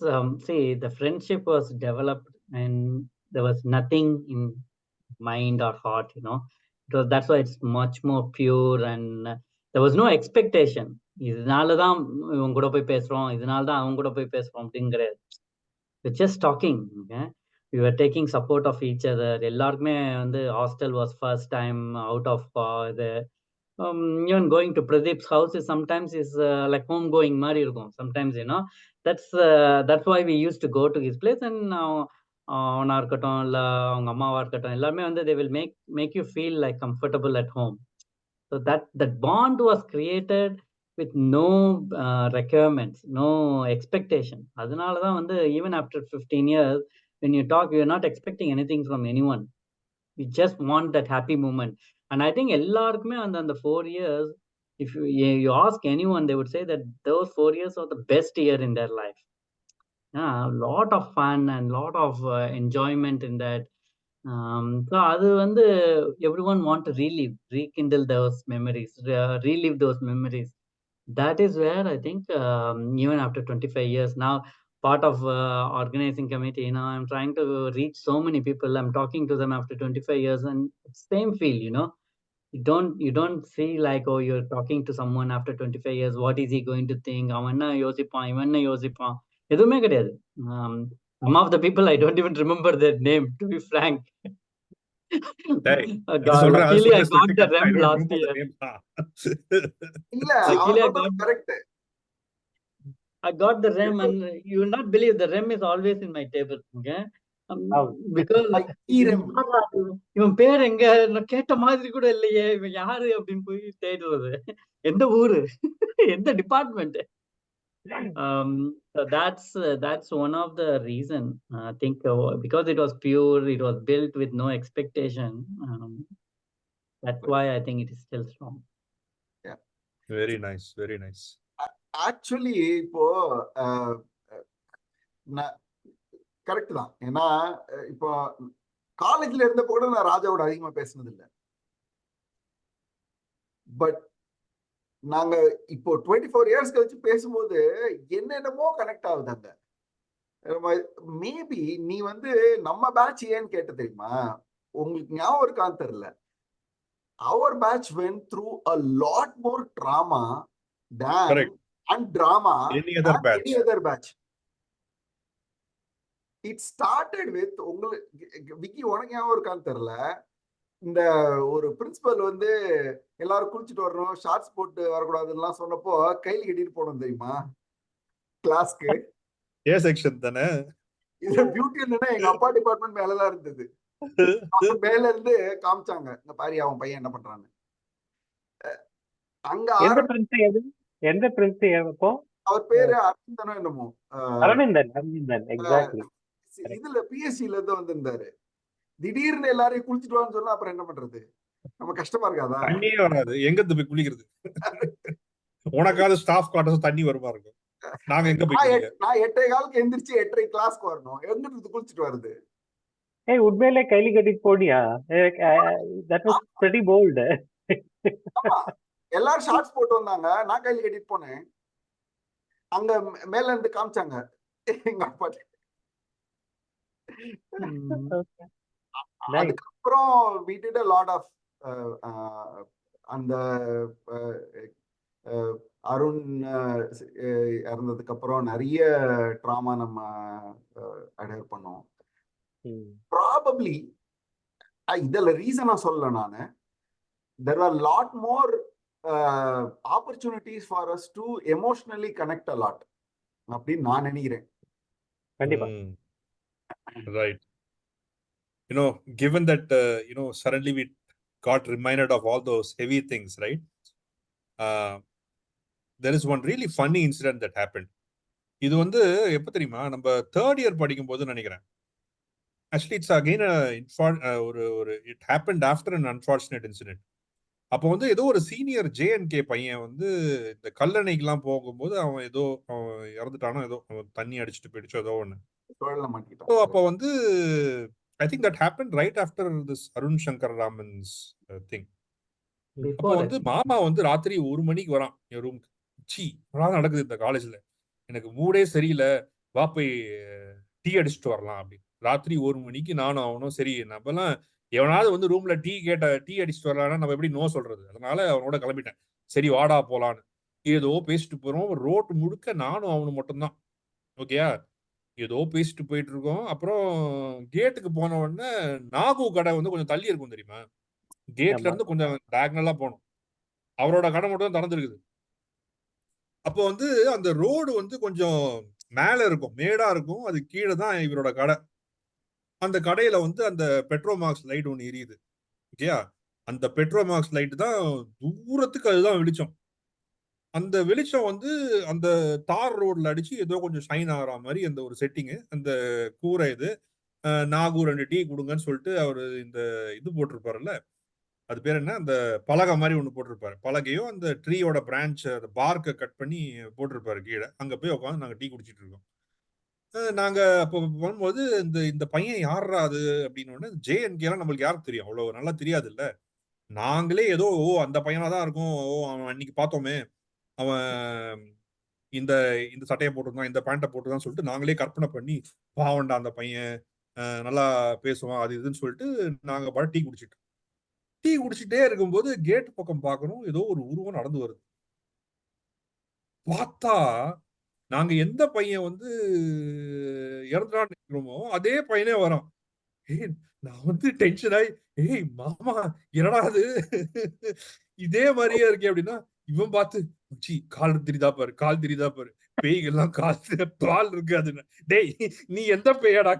see, the friendship was developed and there was nothing in mind or heart, you know. That's why it's much more pure and there was no expectation. இதனாலதான் இவங்க கூட போய் பேசுறோம், இதனாலதான் அவங்க கூட போய் பேசுறோம் அப்படிங்கிற, just talking. Okay? We were taking support of each other. எல்லாருக்குமே வந்து hostel was first time out of the even going to Pradeep's house is sometimes is like home going மாதிரி இருக்கும் sometimes, you know. That's why we used to go to his place. And அவனா இருக்கட்டும் இல்ல அவங்க அம்மாவா இருக்கட்டும், எல்லாருமே வந்து they will make you feel like comfortable at home. So that bond was created with no requirements, no expectation. அதனாலதான் வந்து even after 15 years when you talk, you're not expecting anything from anyone. You just want that happy moment. And I think எல்லாருக்குமே அந்த 4 years, if you ask anyone, they would say that those 4 years are the best year in their life. A lot of fun and lot of enjoyment in that. So அது வந்து everyone want to rekindle those memories, relive those memories. That is where I think even after 25 years now, part of organizing committee, you know, I'm trying to reach so many people. I'm talking to them after 25 years and same feel, you know. You don't see like, oh, you're talking to someone after 25 years, what is he going to think, அவன் என்ன யோசிப்பான், இவன் என்ன யோசிப்பான், எதுவுமே கிடையாது. Some of the people I don't even remember their name, to be frank. Luckily I got the REM last year. Luckily I got the REM, and you will not believe the REM is always in my table. Okay, because இவன் பேர் எங்க நான் கேட்ட மாதிரி கூட இல்லையே, இவன் யாரு அப்படின்னு போய் தேடுறது, எந்த ஊரு, எந்த department. That's one of the reason, I think, because it was pure, it was built with no expectation. That's why I think it is still strong. Yeah, very nice, very nice. Actually இப்போ கரெக்ட் தான். ஏன்னா இப்போ காலேஜ்ல இருந்தப்போ கூட நான் ராஜாவோட அதிகமா பேசினது இல்லை. பட் நாங்க இப்போ 24 இயர்ஸ் கழிச்சு பேசும்போது என்னென்னமோ கனெக்ட் ஆகுதாங்க. மேபி நீ வந்து நம்ம பேட்ச் ஏன்னு கேட்ட தெரியுமா, உங்களுக்கு ஞாபகம் இருக்கான்னு தெரியல. our batch went through a lot more trauma than and drama any other batch. It started with உங்களுக்கு விக்கி உனக்கு ஞாபகம் இருக்கான்னு தெரியல, இந்த ஒரு பிரின்சிபல் வந்து எல்லாரும் குளிச்சுட்டு வரணும், ஷார்ட்ஸ் போட்டு வரக்கூடாதுன்னு சொன்னப்போ கையில் கட்டிட்டு போனோம் தெரியுமா கிளாஸ்க்கு. ஏ செக்ஷன் தானே. இதுல பியூட்டி என்னன்னா எங்க அப்பா டிபார்ட்மெண்ட் மேலதான் இருந்தது. மேல இருந்து காமிச்சாங்க, இந்த பாரி அவன் பையன் என்ன பண்றான்னு. அங்க எந்த பிரின்ஸ் எப்போ? அவர் பேரு அரவிந்தனோ என்னமோ. அரவிந்தன் எக்ஸாக்ட்லி. இதுல பிஎஸ்சில இருந்து வந்திருந்தாரு. திடீர்னு எல்லாரையும் குளிச்சுட்டு வான்னு சொன்னா அப்புறம் என்ன பண்றது? நம்ம கஷ்டமா இருக்காதா? தண்ணியே வராது, எங்க போய் குளிக்கிறது? உனக்காவது ஸ்டாஃப் குவார்டர்ஸ் தண்ணி வருமா இருக்கும், நாங்க எங்க போய் நான் 8:15 எந்திரிச்சு 8:30 கிளாஸ்க்கு வரணும், எங்க இருந்து குளிச்சுட்டு வருது? ஏய் உண்மையிலே கைலி கட்டிட்டு போனியா? That was pretty bold. எல்லாரும் ஷார்ட்ஸ் போட்டு வந்தாங்க, நான் கைலி கட்டிட்டு போனேன். அங்க மேல இருந்து காமிச்சாங்க எங்க அப்பா. அதுக்கப்புறம் we did a lot of அந்த அருண் இறந்ததுக்கு அப்புறம் நிறைய ட்ராமா நம்ம அடர் பண்ணோம். ப்ராபப்ளி இதுல ரீசனா சொல்ல நானு, there were a lot more opportunities for us to emotionally connect a lot அப்படின்னு நான் நினைக்கிறேன். கண்டிப்பா. Right. You know, given that, suddenly we got reminded of all those heavy things, right? There is one really funny incident that happened. இது வந்து எப்ப தெரியுமா, நம்ம 3rd year படிக்கும் போது நினைக்கிறேன். Actually, it's again it happened after an unfortunate incident. அப்போ வந்து ஏதோ ஒரு சீனியர் JNK பையன் வந்து இந்த கல்லணைக்கெல்லாம் போகும்போது அவன் ஏதோ இறந்துட்டானோ, ஏதோ தண்ணி அடிச்சுட்டு போயிடுச்சோ ஏதோ ஒண்ணு. அப்போ வந்து I think that happened right after this Arun Shankar Raman's thing. அப்போ வந்து மாமா வந்து ராத்திரி 1 மணிக்கு வரான் என் ரூமுக்கு. நடக்குது இந்த காலேஜ்ல, எனக்கு மூடே சரியில்லை, வா போய் டீ அடிச்சுட்டு வரலாம் அப்படின்னு. ராத்திரி 1 மணிக்கு நானும் அவனும், சரி நம்மலாம் எவனாவது வந்து ரூம்ல டீ அடிச்சுட்டு வரலாம்னா நம்ம எப்படி நோ சொல்றது, அதனால அவனோட கிளம்பிட்டேன். சரி வாடா போலான்னு ஏதோ பேசிட்டு போறோம். ரோட்டு முழுக்க நானும் அவனு மட்டும்தான். ஓகேயா, ஏதோ பேசிட்டு போயிட்டு இருக்கோம். அப்புறம் கேட்டுக்கு போன உடனே நாகு கடை வந்து கொஞ்சம் தள்ளி இருக்கும் தெரியுமா, கேட்ல இருந்து கொஞ்சம் டயகனலா போகணும். அவரோட கடை மட்டும் திறந்துருக்குது. அப்போ வந்து அந்த ரோடு வந்து கொஞ்சம் மேல இருக்கும், மேடா இருக்கும், அது கீழே தான் இவரோட கடை. அந்த கடையில வந்து அந்த பெட்ரோமாக்ஸ் லைட் ஒன்று எரியுது. ஓகேயா, அந்த பெட்ரோமாக்ஸ் லைட் தான் தூரத்துக்கு அதுதான் வெளிச்சம். அந்த வெளிச்சம் வந்து அந்த தார் ரோட்ல அடிச்சு ஏதோ கொஞ்சம் ஷைன் ஆகிற மாதிரி அந்த ஒரு செட்டிங்கு. அந்த கூரை இது நாகு 2 டீ கொடுங்கன்னு சொல்லிட்டு அவரு இந்த இது போட்டிருப்பாருல்ல, அது பேர் என்ன, அந்த பலகை மாதிரி ஒண்ணு போட்டிருப்பாரு. பலகையும் அந்த ட்ரீயோட பிரான்ச் அந்த பார்க்கை கட் பண்ணி போட்டிருப்பாரு கீழே. அங்க போய் உட்காந்து நாங்க டீ குடிச்சிட்டு இருக்கோம். நாங்க அப்போ வரும்போது இந்த பையன் யாரா அது அப்படின்னு JNK எல்லாம் நம்மளுக்கு யாருக்கு தெரியும், அவ்வளவு நல்லா தெரியாது இல்ல. நாங்களே ஏதோ அந்த பையனா தான் இருக்கும், அவன் அன்னைக்கு பார்த்தோமே, அவன் இந்த சட்டையை போட்டுருந்தான், இந்த பேண்ட்டை போட்டுருந்தான் சொல்லிட்டு நாங்களே கற்பனை பண்ணி, பாவண்டா அந்த பையன் நல்லா பேசுவான் அது இதுன்னு சொல்லிட்டு நாங்க டீ குடிச்சிட்டே இருக்கும்போது கேட் பக்கம் பார்க்கணும், ஏதோ ஒரு உருவம் நடந்து வருது. பார்த்தா நாங்க எந்த பையன் வந்து இறந்துடான்னு நினைக்கிறோமோ அதே பையனே வரோம். நான் வந்து டென்ஷன் ஆகி, ஏய் மாமா என்னடா அது இதே மாதிரியே இருக்கே அப்படின்னா, இவன் பார்த்து கால் தெரியுதா பாரு, பேய்கள்லாம் கால் இருக்கு அது. டேய் நீ எந்த பேயடா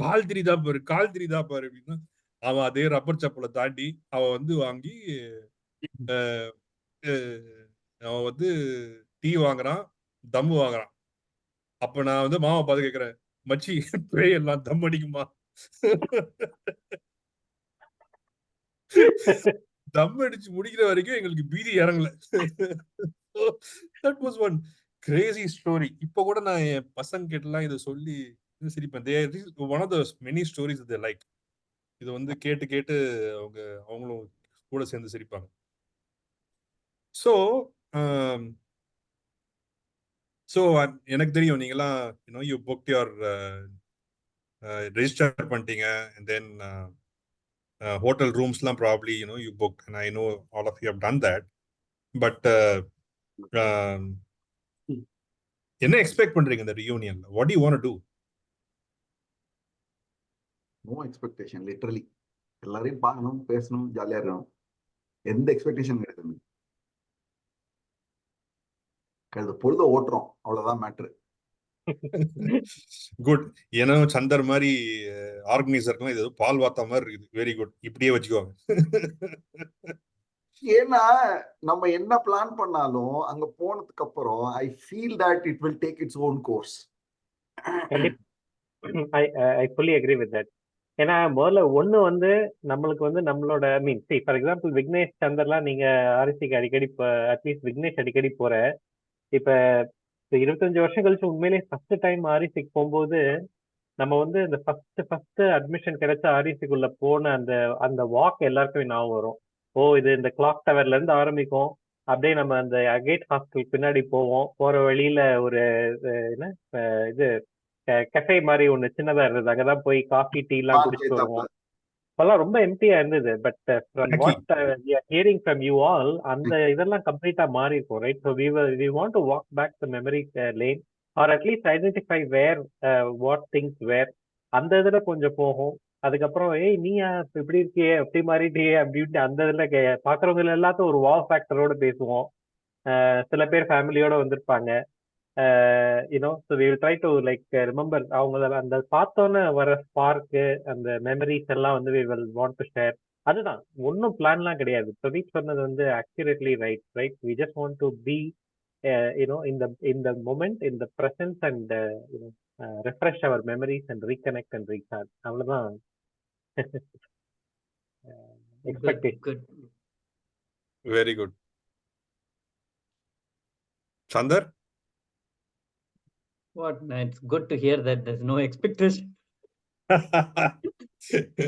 கால் தெரியுதா பாரு அப்படின்னா, அவன் அதே ரப்பர் சப்பலை தாண்டி அவன் வந்து வாங்கி அவன் வந்து டீ வாங்குறான், தம்மு வாங்குறான். அப்ப நான் வந்து மாமா பார்த்து கேட்கிறேன், மச்சி பேய் எல்லாம் தம் அடிக்குமா? தம் அடிச்சு முடிக்கிற வரைக்கும் எங்களுக்கு பீதி இறங்கல. That was one crazy story. இப்ப கூட நான் என் பசங்க கிட்டலாம் இதை சொல்லி சிரிப்பேன். One of the many stories that they like. இது வந்து கேட்டு அவங்களும் கூட சேர்ந்து சிரிப்பாங்க. So எனக்கு தெரியும் நீங்கலாம் you booked your register பண்ணிட்டீங்க, and then hotel rooms-லாம் probably you booked, and I know all of you have done that. But என்ன எக்ஸ்பெக்ட் பண்றீங்க இந்த reunion? What do you want to do? No expectation, literally. எல்லாரையும் பார்க்கணும், பேசணும், ஜாலியா இருக்கணும். எந்த எக்ஸ்பெக்டேஷன் கிடையாது. கழுத பொழுத ஓட்டுறோம், அவ்வளவுதான் மேட்ரு. குட். ஏன்னா சந்தர் மாதிரி ஆர்கனைசருக்குலாம் இது பால் வார்த்த மாதிரி இருக்குது. வெரி குட், இப்படியே வச்சுக்கோங்க. ஏன்னா நம்ம என்ன பிளான் பண்ணாலும் அங்க போனதுக்கு அப்புறம் I feel that it will take its own course. I fully agree with that. ஏன்னா முதல்ல ஒண்ணு வந்து நம்மளுக்கு வந்து நம்மளோட மீன் ஃபார் எக்ஸாம்பிள் விக்னேஷ் சந்தர்லாம் நீங்க ஆர்சிக்கு அடிக்கடி அட்லீஸ்ட் விக்னேஷ் அடிக்கடி போற. இப்ப 25 வருஷம் கழிச்சு உண்மையிலேயே ஃபர்ஸ்ட் டைம் ஆர்சிக்கு போகும்போது நம்ம வந்து இந்த ஃபர்ஸ்ட் அட்மிஷன் கிடைச்ச ஆர்சிக்குள்ள போன அந்த அந்த வாக் எல்லாருக்குமே ஞாபகம் வரும். ஓ இது இந்த கிளாக் டவர்ல இருந்து ஆரம்பிக்கும், அப்படியே நம்ம அந்த அகேட் ஹாஸ்டல் பின்னாடி போவோம். போற வழியில ஒரு என்ன இது கெஃபே மாதிரி ஒண்ணு சின்னதா இருந்தது, அங்கதான் போய் காஃபி டீ எல்லாம் குடிச்சிட்டு வருவோம். அப்பெல்லாம் ரொம்ப எம்டியா இருந்தது. But from what hearing from you all அந்த இதெல்லாம் கம்ப்ளீட்டா மாறி இருக்கும், right? So we want to walk back the memory lane or at least identify where what things were. அந்த இதுல கொஞ்சம் போகும். அதுக்கப்புறம் ஏய் நீயா இப்படி இருக்கியே, அப்படி மாறிட்டியே அப்படின்ட்டு அந்த இதுல பாக்குறவங்க எல்லாத்தையும் ஒரு வாவ் ஃபேக்டரோட பேசுவோம். சில பேர் ஃபேமிலியோட வந்திருப்பாங்க. so we will try to like remember அவங்க அந்த பார்த்தோன்னே வர ஸ்பார்க்கு அந்த மெமரிஸ் எல்லாம் வந்து we will want to share. அதுதான், ஒன்றும் பிளான்லாம் கிடையாது. பிரதீப் சொன்னது வந்து accurately right. We just want to be in the moment, in the presence and refresh our memories and reconnect and recharge. அவ்வளவுதான். Expectation. Very good. Chandar? What? It's good to hear that there's no expectation.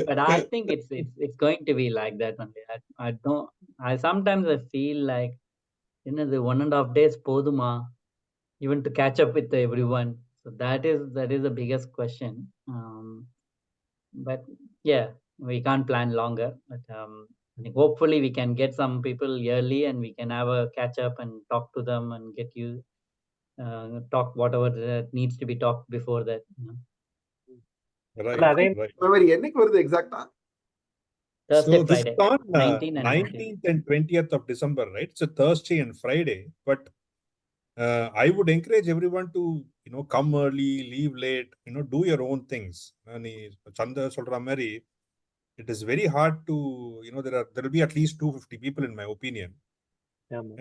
But I think it's going to be like that only. I sometimes I feel like the 1.5 days poduma even to catch up with everyone. So that is the biggest question. But yeah, we can't plan longer. But I think hopefully we can get some people early and we can have a catch up and talk to them and get you talk whatever that needs to be talked before that. Right. என்னைக்கு வருது எக்ஸாக்ட்டா? Thursday, So Friday. this is on 19th and 20th of December, right? It's a Thursday and Friday. But I would encourage everyone to come early, leave late, do your own things. Chandra சொல்ற மாதிரி it is very hard to there will be at least 250 people in my opinion.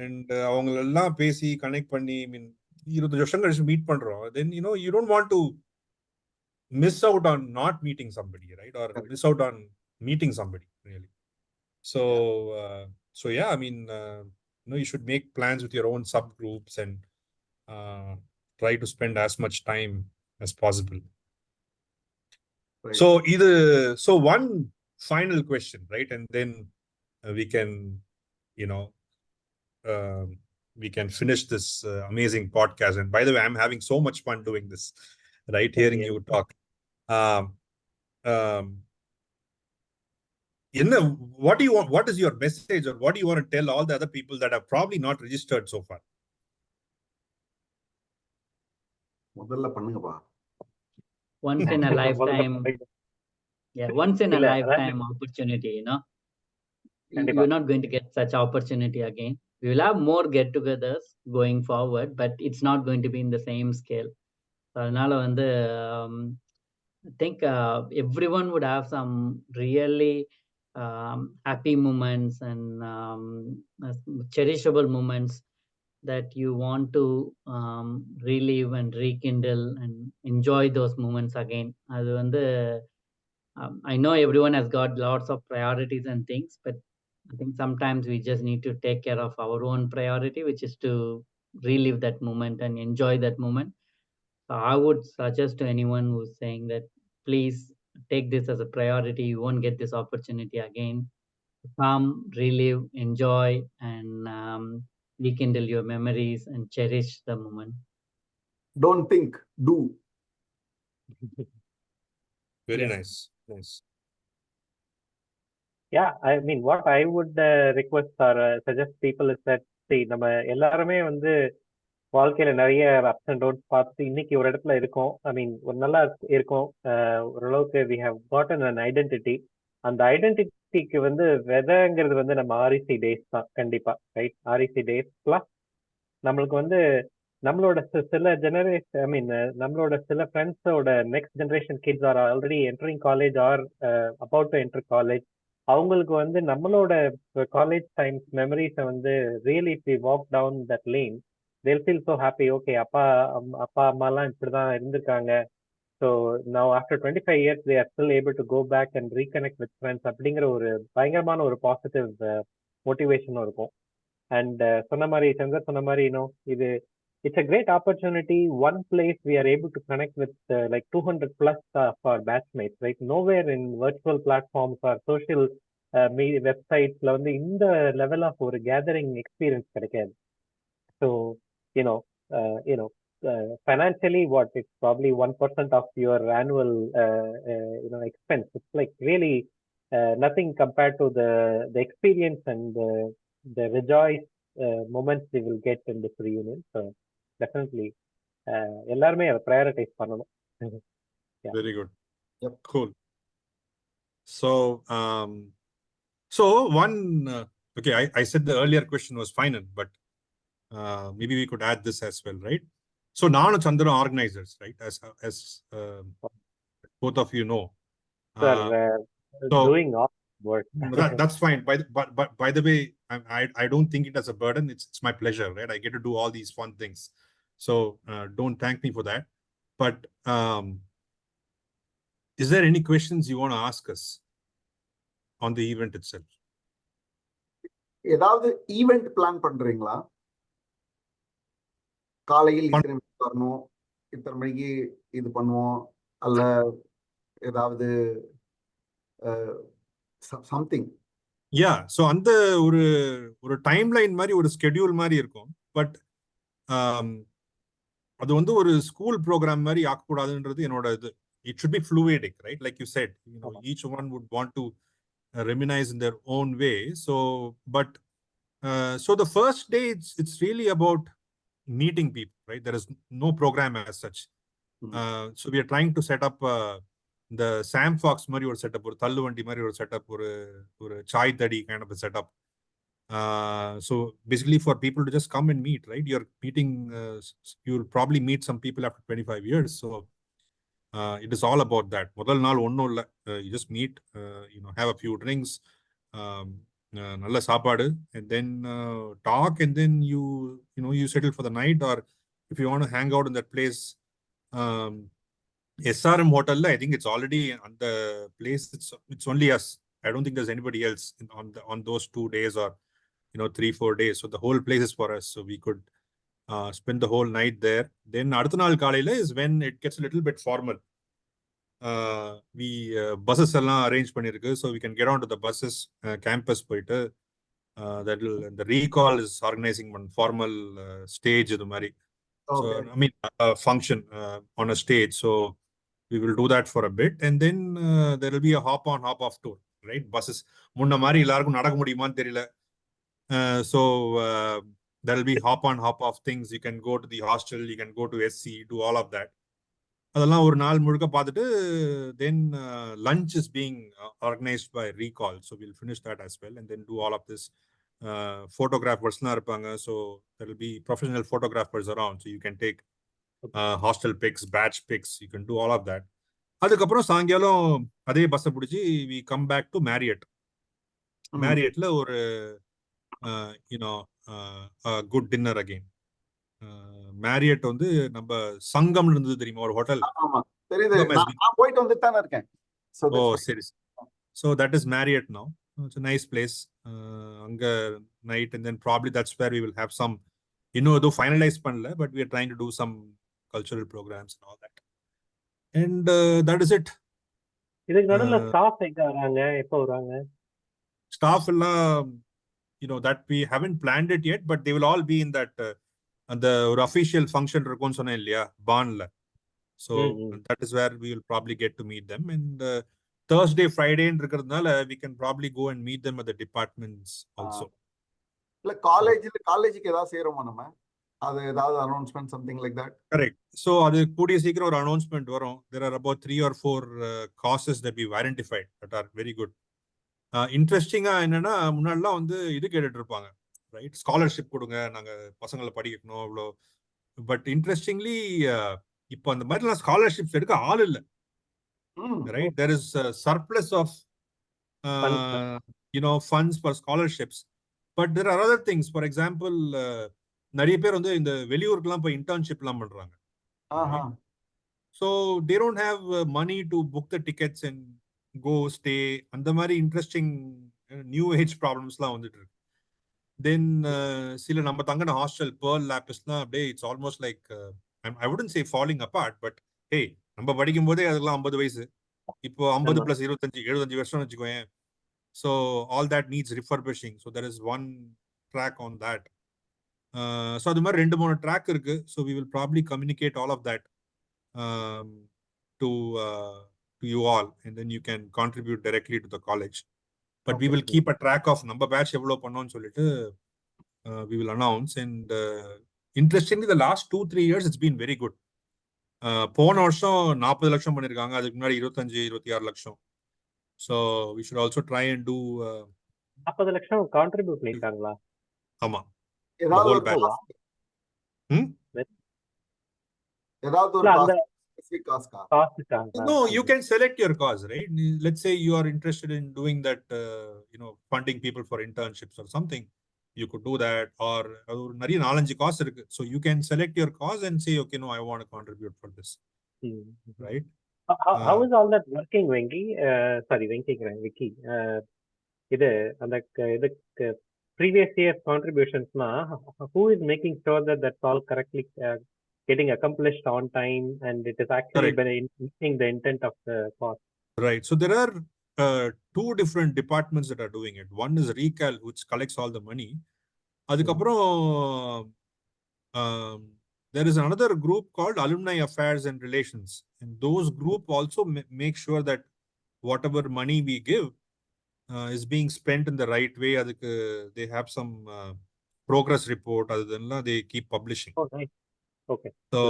And அவங்க எல்லாம் பேசி கனெக்ட் பண்ணி 25 வருஷம் கழிச்சு மீட் பண்றோம். Then you don't want to miss out on not meeting somebody, right? Or miss out on meeting somebody, really. So yeah, I mean you should make plans with your own subgroups and try to spend as much time as possible. Right. So one final question, right? And then we can we can finish this amazing podcast. And by the way, I'm having so much fun doing this, right? Hearing you talk. What do you want? What is your message, or what do you want to tell all the other people that have probably not registered so far? முதல்ல பண்ணுங்கப்பா. Once in a lifetime. Yeah, once in a lifetime opportunity, you're not going to get such opportunity again. We will have more get-togethers going forward, but it's not going to be in the same scale. So I think everyone would have some really happy moments and cherishable moments that you want to relive and rekindle and enjoy those moments again. I know everyone has got lots of priorities and things, but I think sometimes we just need to take care of our own priority, which is to relive that moment and enjoy that moment. So I would suggest to anyone who's saying that, please take this as a priority. You won't get this opportunity again. Come, relive, enjoy, and rekindle your memories and cherish the moment. Don't think, do. Very nice. Yeah, I mean, what I would request or suggest people is that, see, நம்ம எல்லாருமே வந்து வாழ்க்கையில நிறைய அப்ஸ் அண்ட் டவுன்ஸ் பார்த்துட்டு இன்னைக்கு ஒரு இடத்துல இருக்கோம். ஐ மீன் ஒரு நல்லா இருக்கோம். ஓரளவுக்கு we have gotten an identity. அந்த ஐடென்டிட்டிக்கு வந்து விதைங்கிறது வந்து நம்ம ஆர்இசி டேஸ் தான் கண்டிப்பா, ரைட்? ஆர்இசி டேஸ் பிளஸ் நம்மளுக்கு வந்து நம்மளோட சில ஜெனரேஷன், ஐ மீன் நம்மளோட சில ஃப்ரெண்ட்ஸோட next generation kids or already entering college or about to enter college. அவங்களுக்கு வந்து நம்மளோட காலேஜ் டைம்ஸ் மெமரிஸை வந்து really if we walk down that lane they'll feel so happy. Okay, அப்பா அம்மாலாம் இப்படிதான் இருந்திருக்காங்க. So now after 25 years they are still able to go back and reconnect with friends அப்படிங்கிற ஒரு பயங்கரமான ஒரு பாசிட்டிவ் மோட்டிவேஷனும் இருக்கும். அண்ட் சொன்ன மாதிரி சங்கர் சொன்ன மாதிரி இது it's a great opportunity. One place we are able to connect with like 200 plus of our batchmates, right? Nowhere in virtual platforms or social media websites la வந்து இந்த level of ஒரு gathering experience கிடைக்காது. So you know financially what it's probably 1% of your annual expense. It's like really nothing compared to the experience and the rejoice moments we will get in this reunion. So definitely எல்லாருமே அதை prioritize பண்ணணும். Yeah. Very good. Yep. Cool. So one okay, I said the earlier question was final, but maybe we could add this as well, right? So Nanu Chandra organizers, right? As both of you know. Sir, so doing all work. that's fine. But by the way, I don't think it as a burden. It's my pleasure, right? I get to do all these fun things. So don't thank me for that. But is there any questions you want to ask us on the event itself? ஏதாவது ஈவெண்ட் பிளான் பண்றீங்களா? காலையில் இத்தனை மணிக்கு வரணும், இத்தனை மணிக்கு இது பண்ணுவோம், அல்ல ஏதாவது சம்திங்? Yeah, so அந்த ஒரு டைம்லைன் மாதிரி ஒரு ஸ்கெடியூல் மாதிரி இருக்கும். பட் அது வந்து ஒரு ஸ்கூல் ப்ரோக்ராம் மாதிரி ஆக்கக்கூடாதுன்றது என்னோட இது. It should be fluidic, right? Like you said, each one would want to reminisce in their own way. So the first day it's really about meeting people, right? There is no program as such. So we are trying to set up the Sam Fox மாதிரி ஒரு செட்டப், ஒரு தள்ளுவண்டி மாதிரி ஒரு செட்டப், ஒரு சாய் தடி kind of a setup. So basically for people to just come and meet, right? You're meeting, you'll probably meet some people after 25 years. So it is all about that. முதல் நாள் ஒன்றும் இல்லை, you just meet, have a few drinks, நல்ல சாப்பாடு, and then talk, and then you settle for the night. Or if you want to hang out in that place, SRM Hotel, I think it's already on the place. It's only us. I don't think there's anybody else on those 2 days or 3-4 days. So the whole place is for us. So we could spend the whole night there. Then அடுத்த நாள் காலையில is when it gets a little bit formal. We buses எல்லாம் அரேஞ்ச் பண்ணிருக்கு, so we can get onto the buses, campus போயிட்டு the recall is organizing one formal stage இது மாதிரி. So I mean function on a stage. So we will do that for a bit, and then there will be a hop on hop off tour, right? Buses முன்ன மாதிரி எல்லாருக்கும் நடக்க முடியுமான்னு தெரியல. So there will be hop on hop off things. You can go to the hostel, you can go to SC, do all of that. அதெல்லாம் ஒரு நாள் முழுக்க பார்த்துட்டு then lunch is being organized by Recall. So we'll finish that as well, and then do all of this. Photographers-லாம் இருப்பாங்க, so there will be professional photographers around, so you can take hostel pics, batch pics, you can do all of that. அதுக்கப்புறம் சாயங்காலம் அதே பஸ்ஸை பிடிச்சி we come back to Marriott. Marriottல ஒரு good dinner again. Marriott வந்து நம்ம சங்கம் இருந்தது தெரியுமா, ஒரு ஹோட்டல்? ஆமா தெரியுது, நான் போயிட்டு வந்து தான இருக்கேன். சரி. So that is Marriott now. It's a nice place. அங்க night, and then probably that's where we will have some, though finalized பண்ணல, but we are trying to do some cultural programs and all that. And that is it. இதுக்கு நடுவுல ஸ்டாஃப் எங்க வராங்க, எப்போ வராங்க? Staff எல்லாம் that we haven't planned it yet, but they will all be in that அந்த ஒரு அஃபிஷியல் ஃபங்க்ஷன் இருக்கும்னு சொன்னேன் இல்லையா, பான்ல. So that is where we will probably get to meet them. And Thursday, Friday இருக்கிறதுனால we can probably go and meet them at the departments also. இல்ல காலேஜுக்கு ஏதாவது சேருமா நம்ம அது ஏதாவது announcement something like that? Correct. So அது கூடிய சீக்கிரம் ஒரு announcement வரும். There are about 3 or 4 causes that we've identified that are very good. இன்ட்ரெஸ்டிங்கா என்னன்னா முன்னாடிலாம் வந்து இது கேட்டுட்டு இருப்பாங்க, ரைட்? ஸ்காலர்ஷிப் கொடுங்க, நாங்க பசங்களை படிக்கணும் அவ்வளோ. பட் இன்ட்ரெஸ்டிங்லி இப்போ அந்த மாதிரிலாம் ஸ்காலர்ஷிப்ஸ் எடுக்க ஆள் இல்லை, right? There is a surplus of funds for scholarships, but there are other things. For example, நிறைய பேர் வந்து இந்த வெளியூருக்குலாம் போய் இன்டர்ன்ஷிப்லாம் பண்றாங்க. So they don't have money to book the tickets and go stay. அந்த மாதிரி இன்ட்ரெஸ்டிங் நியூ ஏஜ் ப்ராப்ளம்ஸ்லாம் வந்துட்டு இருக்கு. தென் சில நம்ம தங்கின ஹாஸ்டல் பேர்ல் லேப்ஸ்லாம் அப்படியே it's almost like I wouldn't say falling apart, but hey, நம்ம படிக்கும் போதே அதெல்லாம் 50 வயசு, இப்போ 50 + 25 75 வருஷம் வச்சுக்கோயேன். So all that needs refurbishing. So there is one track on that. So அது மாதிரி 2-3 track இருக்கு. So we will probably communicate all of that to you all, and then you can contribute directly to the college. But we will keep a track of number batch எவ்வளவு பண்ணோம்னு சொல்லிட்டு we will announce. And interestingly, the last 2-3 years it's been very good. போன வருஷம் 40 லட்சம் பண்ணிருக்காங்க, அதுக்கு முன்னாடி 25-26 லட்சம். So we should also try and do 40 லட்சம் கான்ட்ரிபியூட் பண்ணிருக்காங்களா? ஆமா, ஏதாவது whole ஒரு batch. ஏதாவது ஒரு specific cause கா? No, you can select your cause, right? Let's say you are interested in doing that, funding people for internships or something. You could do that, or நிறைய 4-5 cause இருக்கு. So you can select your cause and say, okay, no, I want to contribute for this, right? How is all that working, Venki? Vicky. இது அந்த இதுக்கு previous year contributions-na, who is making sure that that's all correctly getting accomplished on time, and it is actually meeting the intent of the cause? Right. So there are 2 different departments that are doing it. One is Recal, which collects all the money. அதுக்கப்புறம் there is another group called Alumni Affairs and Relations, and those group also make sure that whatever money we give is being spent in the right way. அதுக்கு they have some progress report, அதெல்லாம் they keep publishing. Oh, nice. Okay. So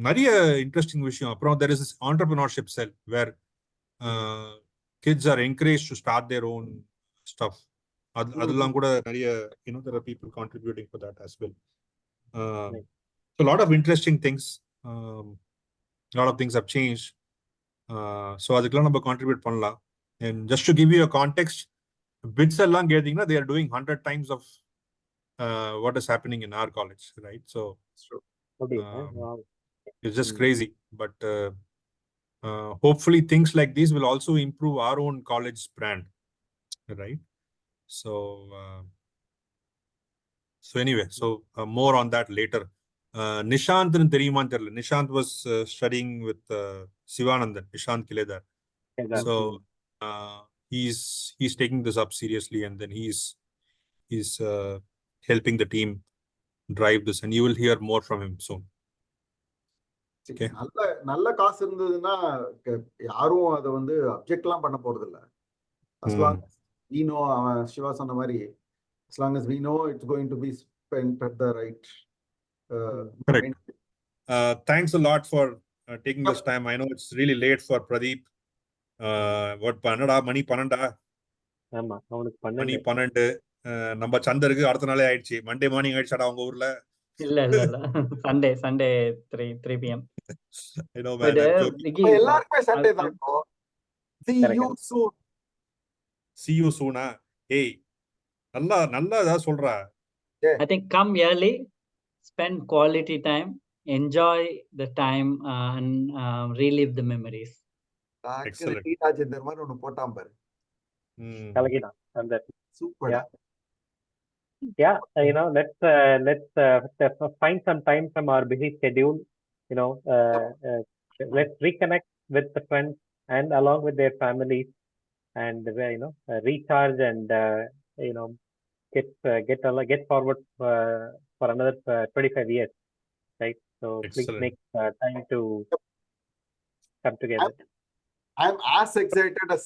நிறைய இன்ட்ரெஸ்டிங் விஷயம். அப்புறம் there is this entrepreneurship cell where kids are encouraged to start their own stuff. அதெல்லாம் கூட நிறைய there are people contributing for that as well. So a lot of interesting things, a lot of things have changed. So அதுக்கெல்லாம் நம்ம contribute பண்ணலாம். And just to give you a context, bits எல்லாம் கேட்டீங்கன்னா they are doing 100 times of what is happening in our college, right? So it's just crazy. But hopefully things like these will also improve our own college brand, right? So anyway, more on that later. Nishant தெரியுமான்னு தெரியல. Nishant was studying with Sivanandan, Nishant Kiledar. So he's taking this up seriously, and then he's helping the team drive this, and you will hear more from him soon. Okay. நல்ல காசு இருந்ததுன்னா யாரும் அதை வந்து அப்ஜெக்ட்லாம் பண்ண போறது இல்ல. As long as we know, Shiva சொன்ன மாதிரி, as long as we know it's going to be spent at the right correct. Thanks a lot for taking this time. I know it's really late for Pradeep. What பண்ணடா, மணி 12. ஆமா, அவனுக்கு மணி 12. நம்ம சந்தருக்கு அடுத்த நாளே ஆயிடுச்சு. மண்டே மார்னிங் ஆயிடுச்சாடா உங்க ஊர்ல? இல்ல Sunday 3 PM. I know, man. எல்லாருமே சண்டே தான். See you soon. Hey, நல்லா ஏதாவது சொல்றா. I think come early, spend quality time, enjoy the time, and relive the memories. Excellent. இந்த மாதிரி ஒன்னு போட்டாம் பாரு. கலகினா அந்த super. Yeah, let's find some time from our busy schedule. Let's reconnect with the friends and along with their families, and recharge and get forward for another 25 years, right? So please make time to come together. I'm as excited as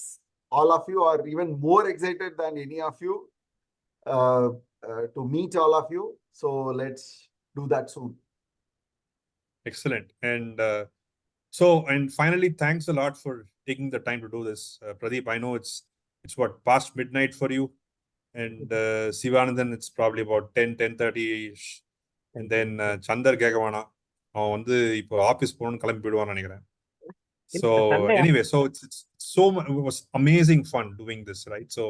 all of you, or even more excited than any of you, to meet all of you. So let's do that soon. Excellent. And finally, thanks a lot for taking the time to do this. Pradeep, I know it's what, past midnight for you. And Sivanandan, it's probably about 10:30-ish. And then Chandar Gagavana, அவன் வந்து இப்போ ஆபீஸ் போகணும்னு கிளம்பி போயிடுவான்னு நினைக்கிறேன். So Sunday. anyway, so it's so it was amazing fun doing this, right? So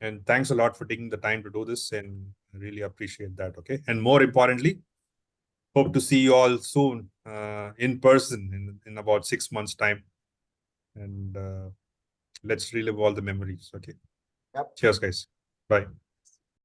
and thanks a lot for taking the time to do this, and I really appreciate that. Okay, and more importantly, hope to see you all soon in person in about 6 months' time, and let's relive all the memories. Okay. Yep. Cheers, guys. Bye.